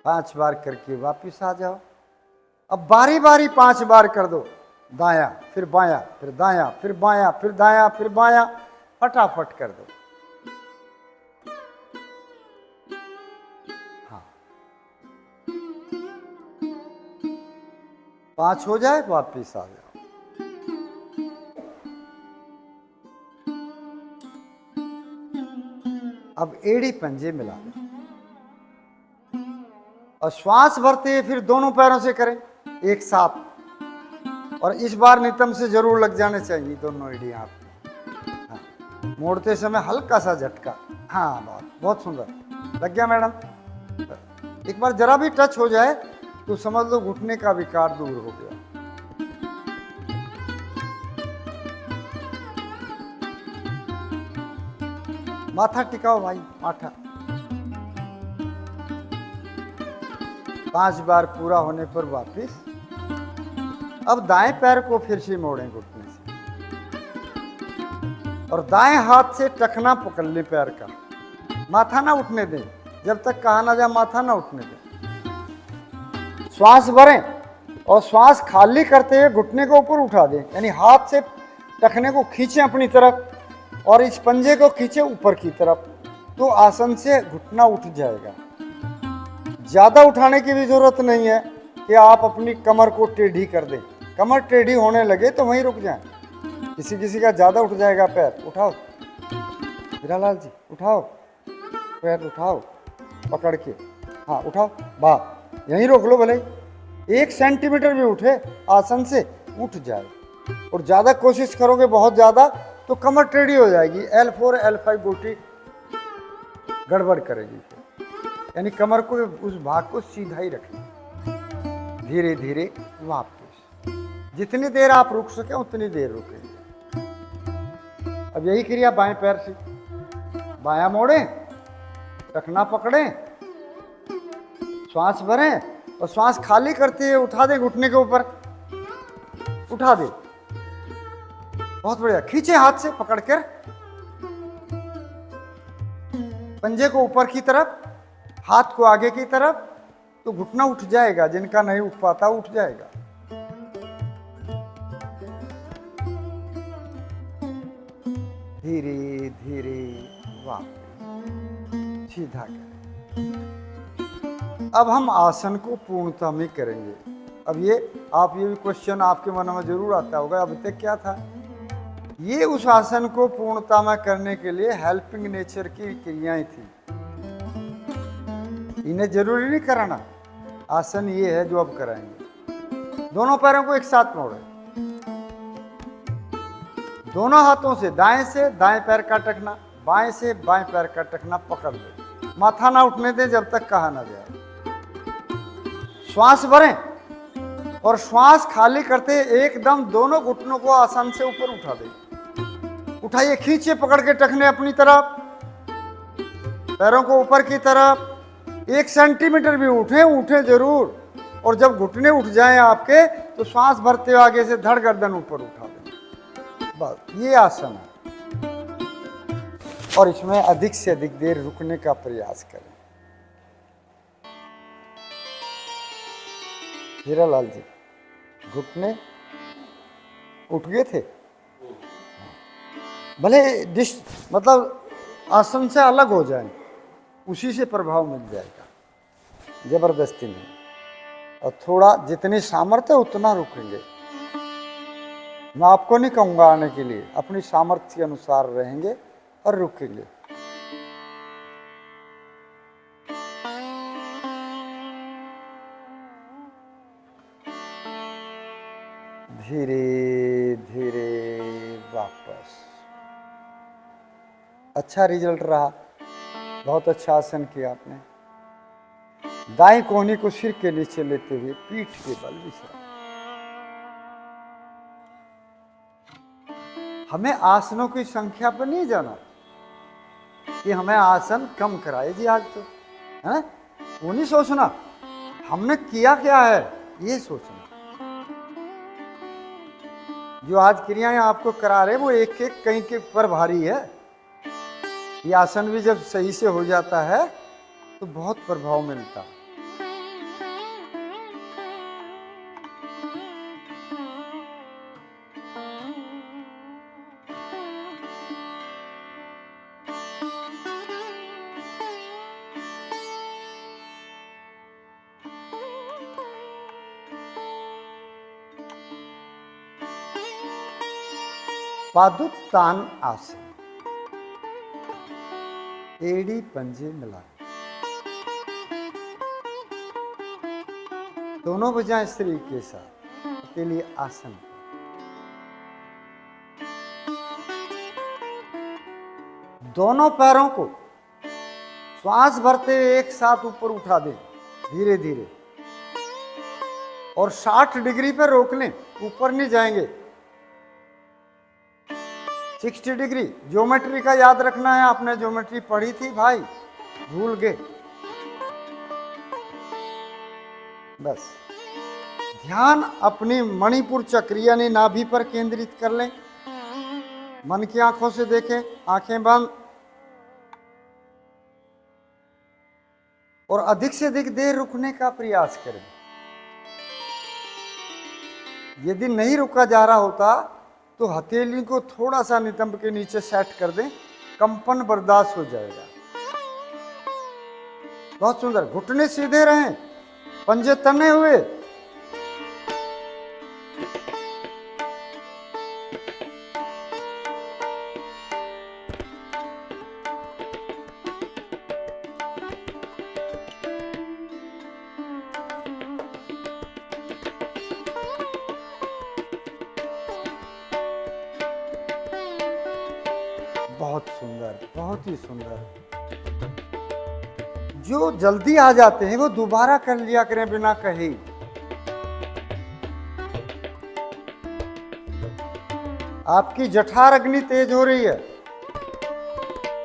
पांच बार करके वापिस आ जाओ। अब बारी बारी 5 बार कर दो, दायां फिर बायां, फिर दायां, फिर बायां, फिर दायां, फिर बायां, फटाफट कर दो। हाँ, 5 हो जाए वापिस आ जाओ। अब एड़ी पंजे मिला दो और श्वास भरते फिर दोनों पैरों से करें एक साथ, और इस बार नितंब से जरूर लग जाने चाहिए दोनों एड़ियां आपको। हाँ, मोड़ते समय हल्का सा झटका। हाँ, बहुत बहुत सुंदर लग गया मैडम। एक बार जरा भी टच हो जाए तो समझ लो घुटने का विकार दूर हो गया। माथा टिकाओ भाई, माथा। 5 बार पूरा होने पर वापिस। अब दाएं पैर को फिर से मोड़ें घुटने से, और दाएं हाथ से टखना पकड़ लें पैर का, माथा ना उठने दें। जब तक कहा ना जाए माथा ना उठने दें। श्वास भरें और श्वास खाली करते हुए घुटने को ऊपर उठा दें, यानी हाथ से टखने को खींचें अपनी तरफ और इस पंजे को खींचें ऊपर की तरफ, तो आसन से घुटना उठ जाएगा। ज़्यादा उठाने की भी ज़रूरत नहीं है कि आप अपनी कमर को टेढ़ी कर दें। कमर टेढ़ी होने लगे तो वहीं रुक जाएं। किसी किसी का ज़्यादा उठ जाएगा पैर। उठाओ हीरालाल जी, उठाओ पैर, उठाओ पकड़ के, हाँ उठाओ, वाह, यहीं रोक लो। भले 1 सेंटीमीटर भी उठे आसन से, उठ जाए। और ज़्यादा कोशिश करोगे बहुत ज़्यादा तो कमर टेढ़ी हो जाएगी, L4 L5 गोटी गड़बड़ करेगी। यानी कमर को, उस भाग को सीधा ही रखें। धीरे धीरे वापस, जितनी देर आप रुक सके उतनी देर रुकेंगे। अब यही क्रिया बाएं पैर से, बायां मोड़ें, टखना पकड़ें, श्वास भरें और श्वास खाली करते हुए उठा दें घुटने के ऊपर, उठा दें। बहुत बढ़िया, खींचे हाथ से पकड़कर पंजे को ऊपर की तरफ, हाथ को आगे की तरफ, तो घुटना उठ जाएगा। जिनका नहीं उठ पाता उठ जाएगा। धीरे धीरे वापस सीधा करें। अब हम आसन को पूर्णता में करेंगे। अब ये भी क्वेश्चन आपके मन में जरूर आता होगा, अब तक क्या था? ये उस आसन को पूर्णता में करने के लिए हेल्पिंग नेचर की क्रियाएं थी। इन्हें जरूरी नहीं कराना। आसन ये है जो अब कराएंगे। दोनों पैरों को एक साथ मोड़ें, दोनों हाथों से दाएं पैर का टखना, बाएं से बाएं पैर का टखना पकड़ दे। माथा ना उठने दें जब तक कहा ना जाए। श्वास भरें और श्वास खाली करते एकदम दोनों घुटनों को आसान से ऊपर उठा दें। उठाइए, खींचिए पकड़ के टखने अपनी तरफ, पैरों को ऊपर की तरफ। 1 सेंटीमीटर भी उठे जरूर। और जब घुटने उठ जाएं आपके तो श्वास भरते हुए आगे से धड़ गर्दन ऊपर उठा दें। बस ये आसन है। और इसमें अधिक से अधिक देर रुकने का प्रयास करें। हीरालाल जी, घुटने उठ गए थे, भले मतलब आसन से अलग हो जाए, उसी से प्रभाव मिल जाएगा, जबरदस्ती नहीं। और थोड़ा जितनी सामर्थ्य है उतना रुकेंगे। मैं आपको नहीं कहूँगा आने के लिए, अपनी सामर्थ्य के अनुसार रहेंगे और रुकेंगे। धीरे धीरे वापस। अच्छा रिजल्ट रहा, बहुत अच्छा आसन किया आपने। दाएं कोहनी को सिर के नीचे लेते हुए पीठ के बल विश्राम। हमें आसनों की संख्या पर नहीं जाना कि हमें आसन कम कराए जी आज तो, है वो नहीं सोचना। हमने किया क्या है ये सोचना। जो आज क्रियाएं आपको करा रहे वो एक एक कहीं के पर भारी है। ये आसन भी जब सही से हो जाता है तो बहुत प्रभाव मिलता है। पादुत्तान आसन, एड़ी पंजे मिला, दोनों भुजाएं शरीर के साथ अकेले आसन। दोनों पैरों को श्वास भरते हुए एक साथ ऊपर उठा दें धीरे धीरे, और 60 डिग्री पर रोक लें, ऊपर नहीं जाएंगे। 60 डिग्री ज्योमेट्री का याद रखना है। आपने ज्योमेट्री पढ़ी थी भाई, भूल गए? बस ध्यान अपनी मणिपुर चक्र यानी नाभि पर केंद्रित कर लें। मन की आंखों से देखें, आंखें बंद। और अधिक से अधिक देर रुकने का प्रयास करें। यदि नहीं रुका जा रहा होता तो हथेली को थोड़ा सा नितंब के नीचे सेट कर दें, कंपन बर्दाश्त हो जाएगा। बहुत सुंदर। घुटने सीधे रहें, पंजे तने हुए। बहुत सुंदर, बहुत ही सुंदर। जो जल्दी आ जाते हैं वो दोबारा कर लिया करें बिना कहे। आपकी जठर अग्नि तेज हो रही है,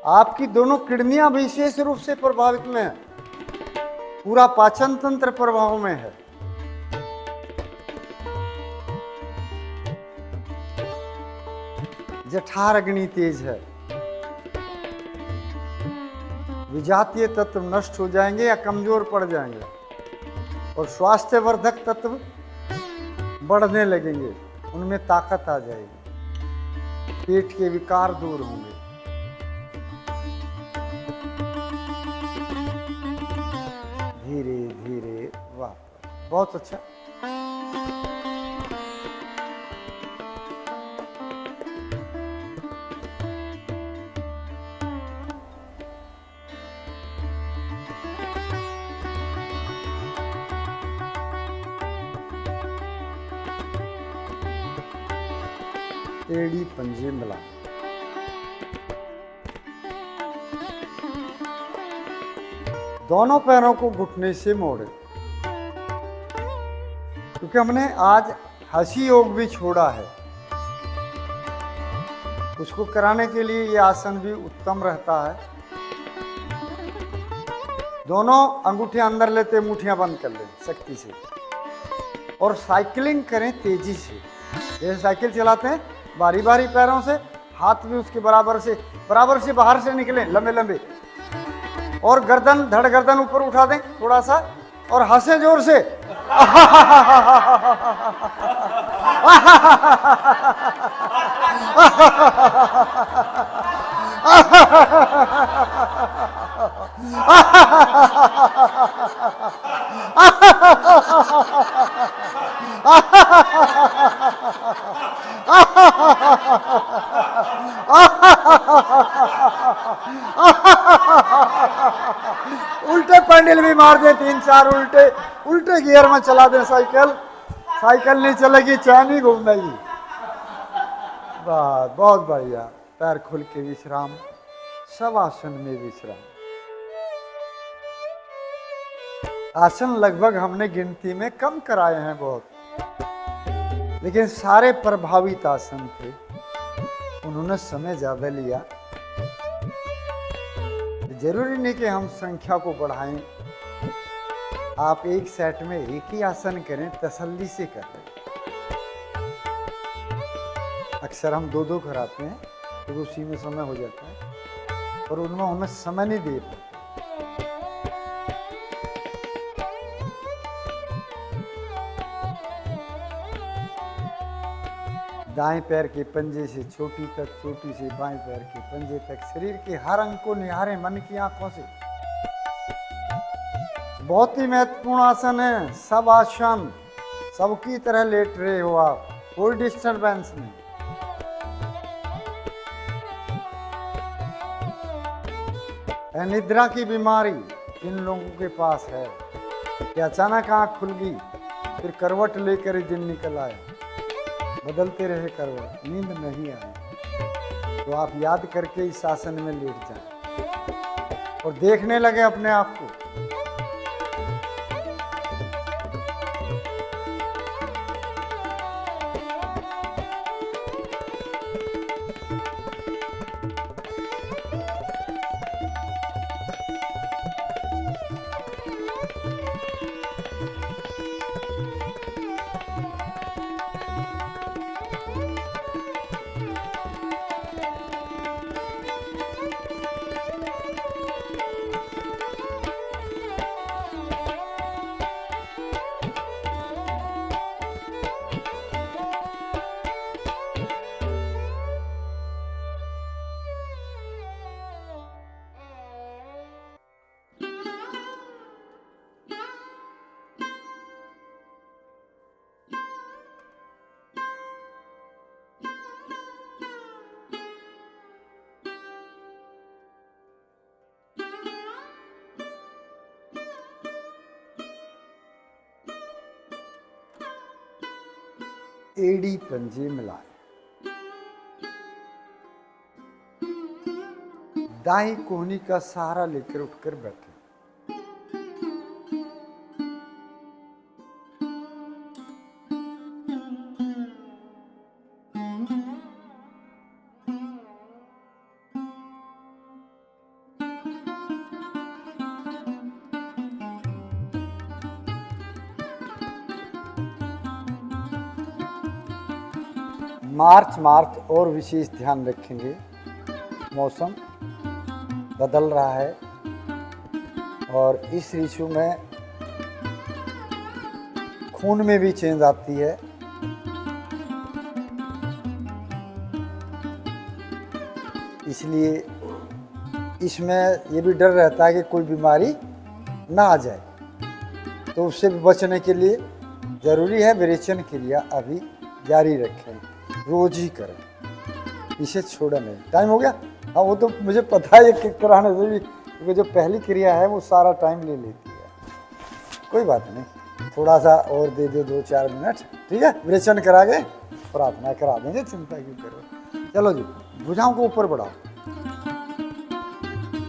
आपकी दोनों किडनियां विशेष रूप से प्रभावित में है, पूरा पाचन तंत्र प्रभाव में है। जठर अग्नि तेज है, विजातीय तत्व नष्ट हो जाएंगे या कमजोर पड़ जाएंगे और स्वास्थ्यवर्धक तत्व बढ़ने लगेंगे, उनमें ताकत आ जाएगी, पेट के विकार दूर होंगे। धीरे धीरे वापस। बहुत अच्छा। एड़ी पंजे मिला। दोनों पैरों को घुटने से मोड़े, क्योंकि हमने आज हंसी योग भी छोड़ा है। उसको कराने के लिए ये आसन भी उत्तम रहता है। दोनों अंगूठे अंदर लेते, मुट्ठियां बंद कर लें सख्ती से, और साइकिलिंग करें तेजी से। जैसे साइकिल चलाते हैं, बारी बारी पैरों से, हाथ भी उसके बराबर से बाहर से निकलें, लंबे लंबे, और गर्दन, धड़ गर्दन ऊपर उठा दें थोड़ा सा, और हंसे जोर से। उल्टे पैंडल भी मार दें, 3-4 उल्टे गियर में चला दें साइकिल नहीं चलेगी, चैन ही घूमेगी। बहुत बढ़िया। पैर खुल के विश्राम, सब आसन में विश्राम। आसन लगभग हमने गिनती में कम कराए हैं बहुत, लेकिन सारे प्रभावित आसन थे, उन्होंने समय ज्यादा लिया। जरूरी नहीं कि हम संख्या को बढ़ाएं, आप एक सेट में एक ही आसन करें, तसल्ली से करें। अक्सर हम 2-2 कराते हैं तो उसी में समय हो जाता है, और उनमें हमें समय नहीं दे पाते। दाएं पैर के पंजे से चोटी तक, चोटी से बाएं पैर के पंजे तक, शरीर के हर अंग को निहारें मन की आंखों से। बहुत ही महत्वपूर्ण आसन है। सब आसन, सबकी तरह लेट रहे हो आप, कोई डिस्टर्बेंस नहीं। निद्रा की बीमारी जिन लोगों के पास है कि अचानक आंख खुल गई, फिर करवट लेकर ही दिन निकल आया, बदलते रहे करवट, नींद नहीं आई, तो आप याद करके इस आसन में लेट जाएं और देखने लगे अपने आप को। एड़ी पंजे मिलाए, दाई कोहनी का सहारा लेकर उठकर बैठे। मार्च और विशेष ध्यान रखेंगे, मौसम बदल रहा है और इस ऋतु में खून में भी चेंज आती है। इसलिए इसमें ये भी डर रहता है कि कोई बीमारी ना आ जाए, तो उससे बचने के लिए ज़रूरी है विरेचन क्रिया अभी जारी रखें, रोज ही करें, इसे छोड़ा नहीं। टाइम हो गया? हाँ, वो तो मुझे पता है कि कराने से भी, क्योंकि जो पहली क्रिया है वो सारा टाइम ले लेती है। कोई बात नहीं, थोड़ा सा और दे दो 2-4 मिनट, ठीक है? विरेचन करा के प्रार्थना करा देंगे, चिंता क्यों करो। चलो जी, भुजाओं को ऊपर बढ़ाओ,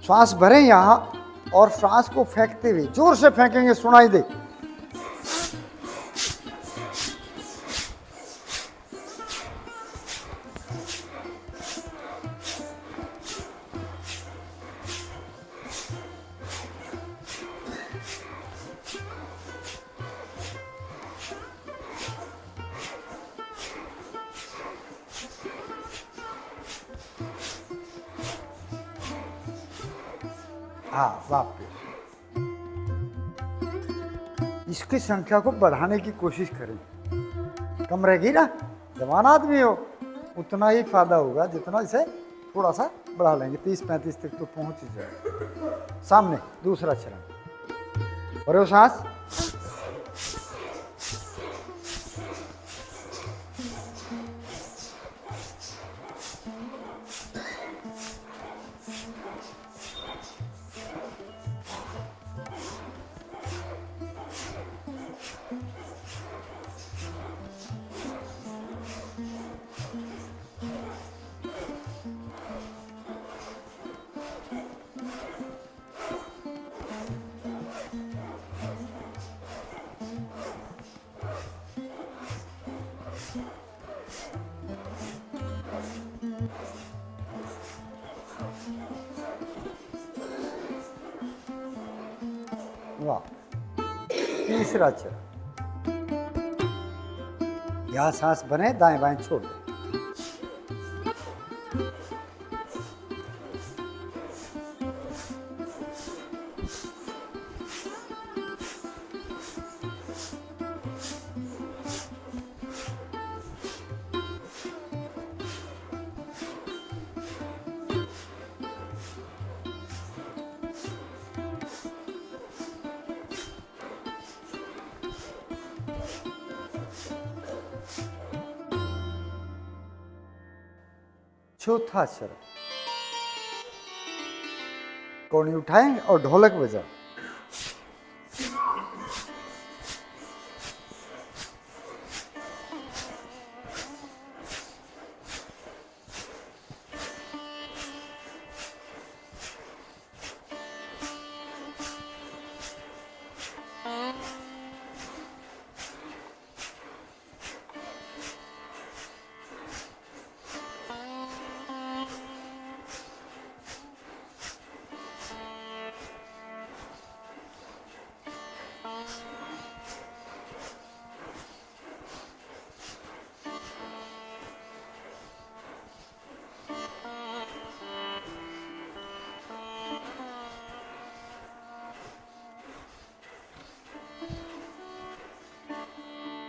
श्वास भरें यहाँ और श्वास को फेंकते हुए, जोर से फेंकेंगे सुनाई दे। हाँ, वापस इसकी संख्या को बढ़ाने की कोशिश करें। कम रहेगी ना, जवान आदमी हो, उतना ही फायदा होगा जितना इसे थोड़ा सा बढ़ा लेंगे। 30-35 तक तो पहुंच ही जाए। सामने दूसरा चरण, और सांस, वाह। तीसरा चरण, यहाँ सांस बने, दाएं बाएं छोड़ दें। चौथा चरण, कोहनी उठाएं और ढोलक बजाएं।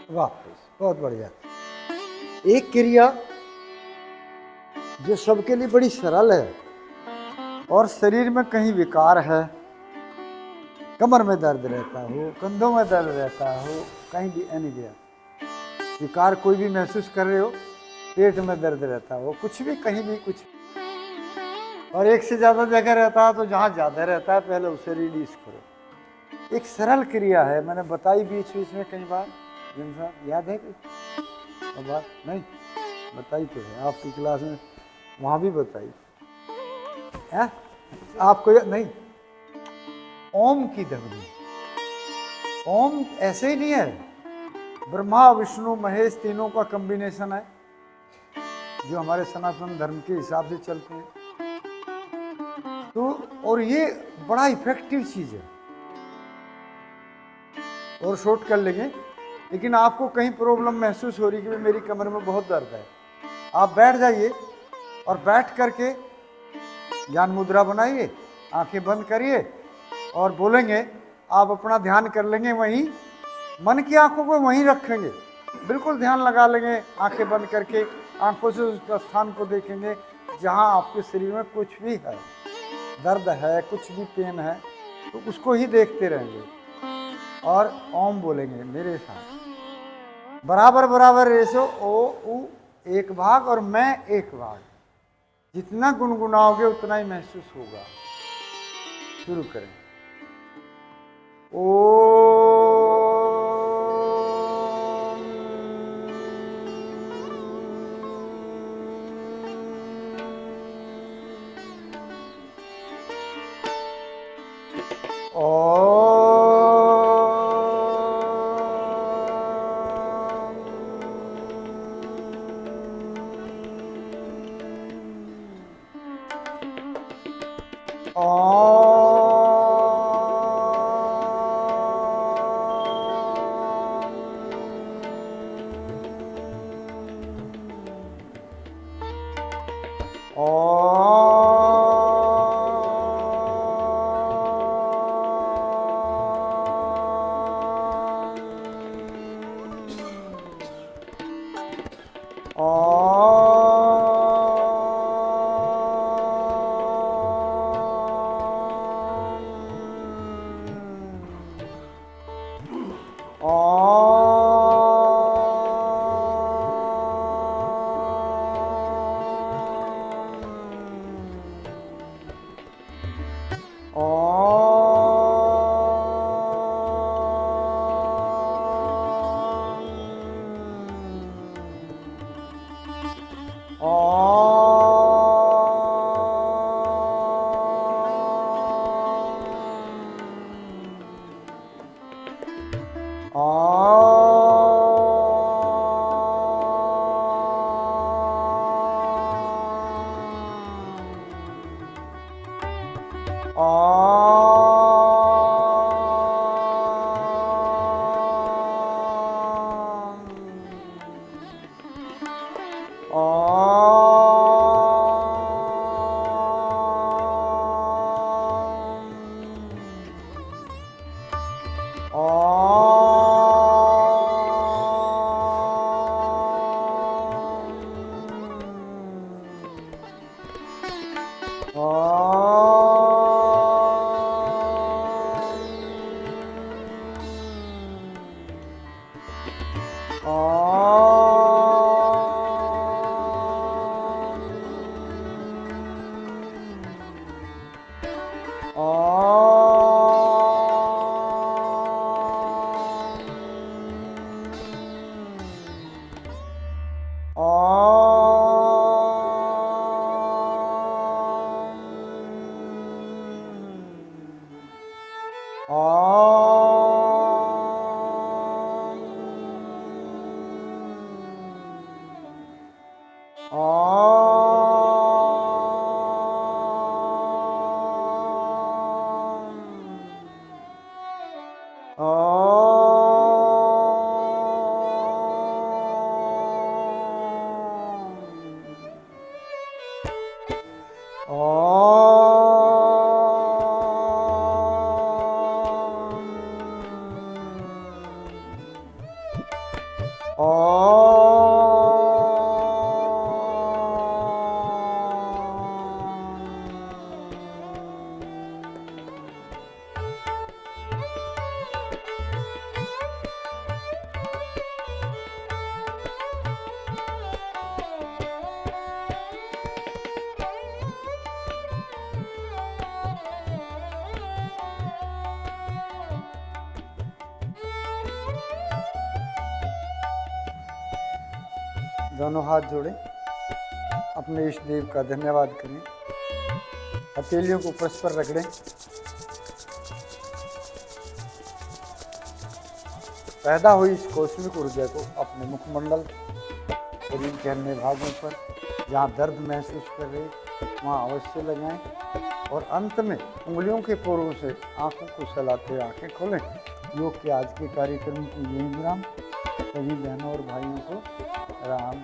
वापस, बहुत बढ़िया। एक क्रिया जो सबके लिए बड़ी सरल है और शरीर में कहीं विकार है, कमर में दर्द रहता हो, कंधों में दर्द रहता हो, कहीं भी एनीवेयर विकार कोई भी महसूस कर रहे हो, पेट में दर्द रहता हो, कुछ भी कहीं भी कुछ, और एक से ज़्यादा जगह रहता है तो जहाँ ज़्यादा रहता है पहले उसे रिलीज करो। एक सरल क्रिया है, मैंने बताई बीच बीच में कई बार, याद है? अब बात नहीं बताई तो है आपकी क्लास में, वहाँ भी बताई है आपको नहीं। ओम की ध्वनि, ओम ऐसे ही नहीं है, ब्रह्मा विष्णु महेश तीनों का कॉम्बिनेशन है जो हमारे सनातन धर्म के हिसाब से चलते हैं। तो और ये बड़ा इफेक्टिव चीज है, और शॉर्ट कर लेंगे। लेकिन आपको कहीं प्रॉब्लम महसूस हो रही कि मेरी कमर में बहुत दर्द है, आप बैठ जाइए और बैठ करके ज्ञान मुद्रा बनाइए, आंखें बंद करिए और बोलेंगे, आप अपना ध्यान कर लेंगे, वहीं मन की आंखों को वहीं रखेंगे, बिल्कुल ध्यान लगा लेंगे आंखें बंद करके, आंखों से उस स्थान को देखेंगे जहां आपके शरीर में कुछ भी है, दर्द है, कुछ भी पेन है, तो उसको ही देखते रहेंगे और ओम बोलेंगे मेरे साथ। बराबर बराबर रेशो, ओ उ एक भाग और मैं एक भाग, जितना गुनगुनाओगे उतना ही महसूस होगा। शुरू करें। ओ दोनों हाथ जोड़े, अपने इष्ट देव का धन्यवाद करें, हथेलियों को परस्पर रगड़ें। पैदा हुई इस कौस्मिक ऊर्जा को अपने मुखमंडल, शरीर के अन्य भागों पर जहाँ दर्द महसूस कर रहे वहाँ अवश्य लगाएं और अंत में उंगलियों के पोरों से आंखों को सहलाते आंखें खोलें। योग के आज के कार्यक्रम को यही विराम। सभी बहनों और भाइयों को राम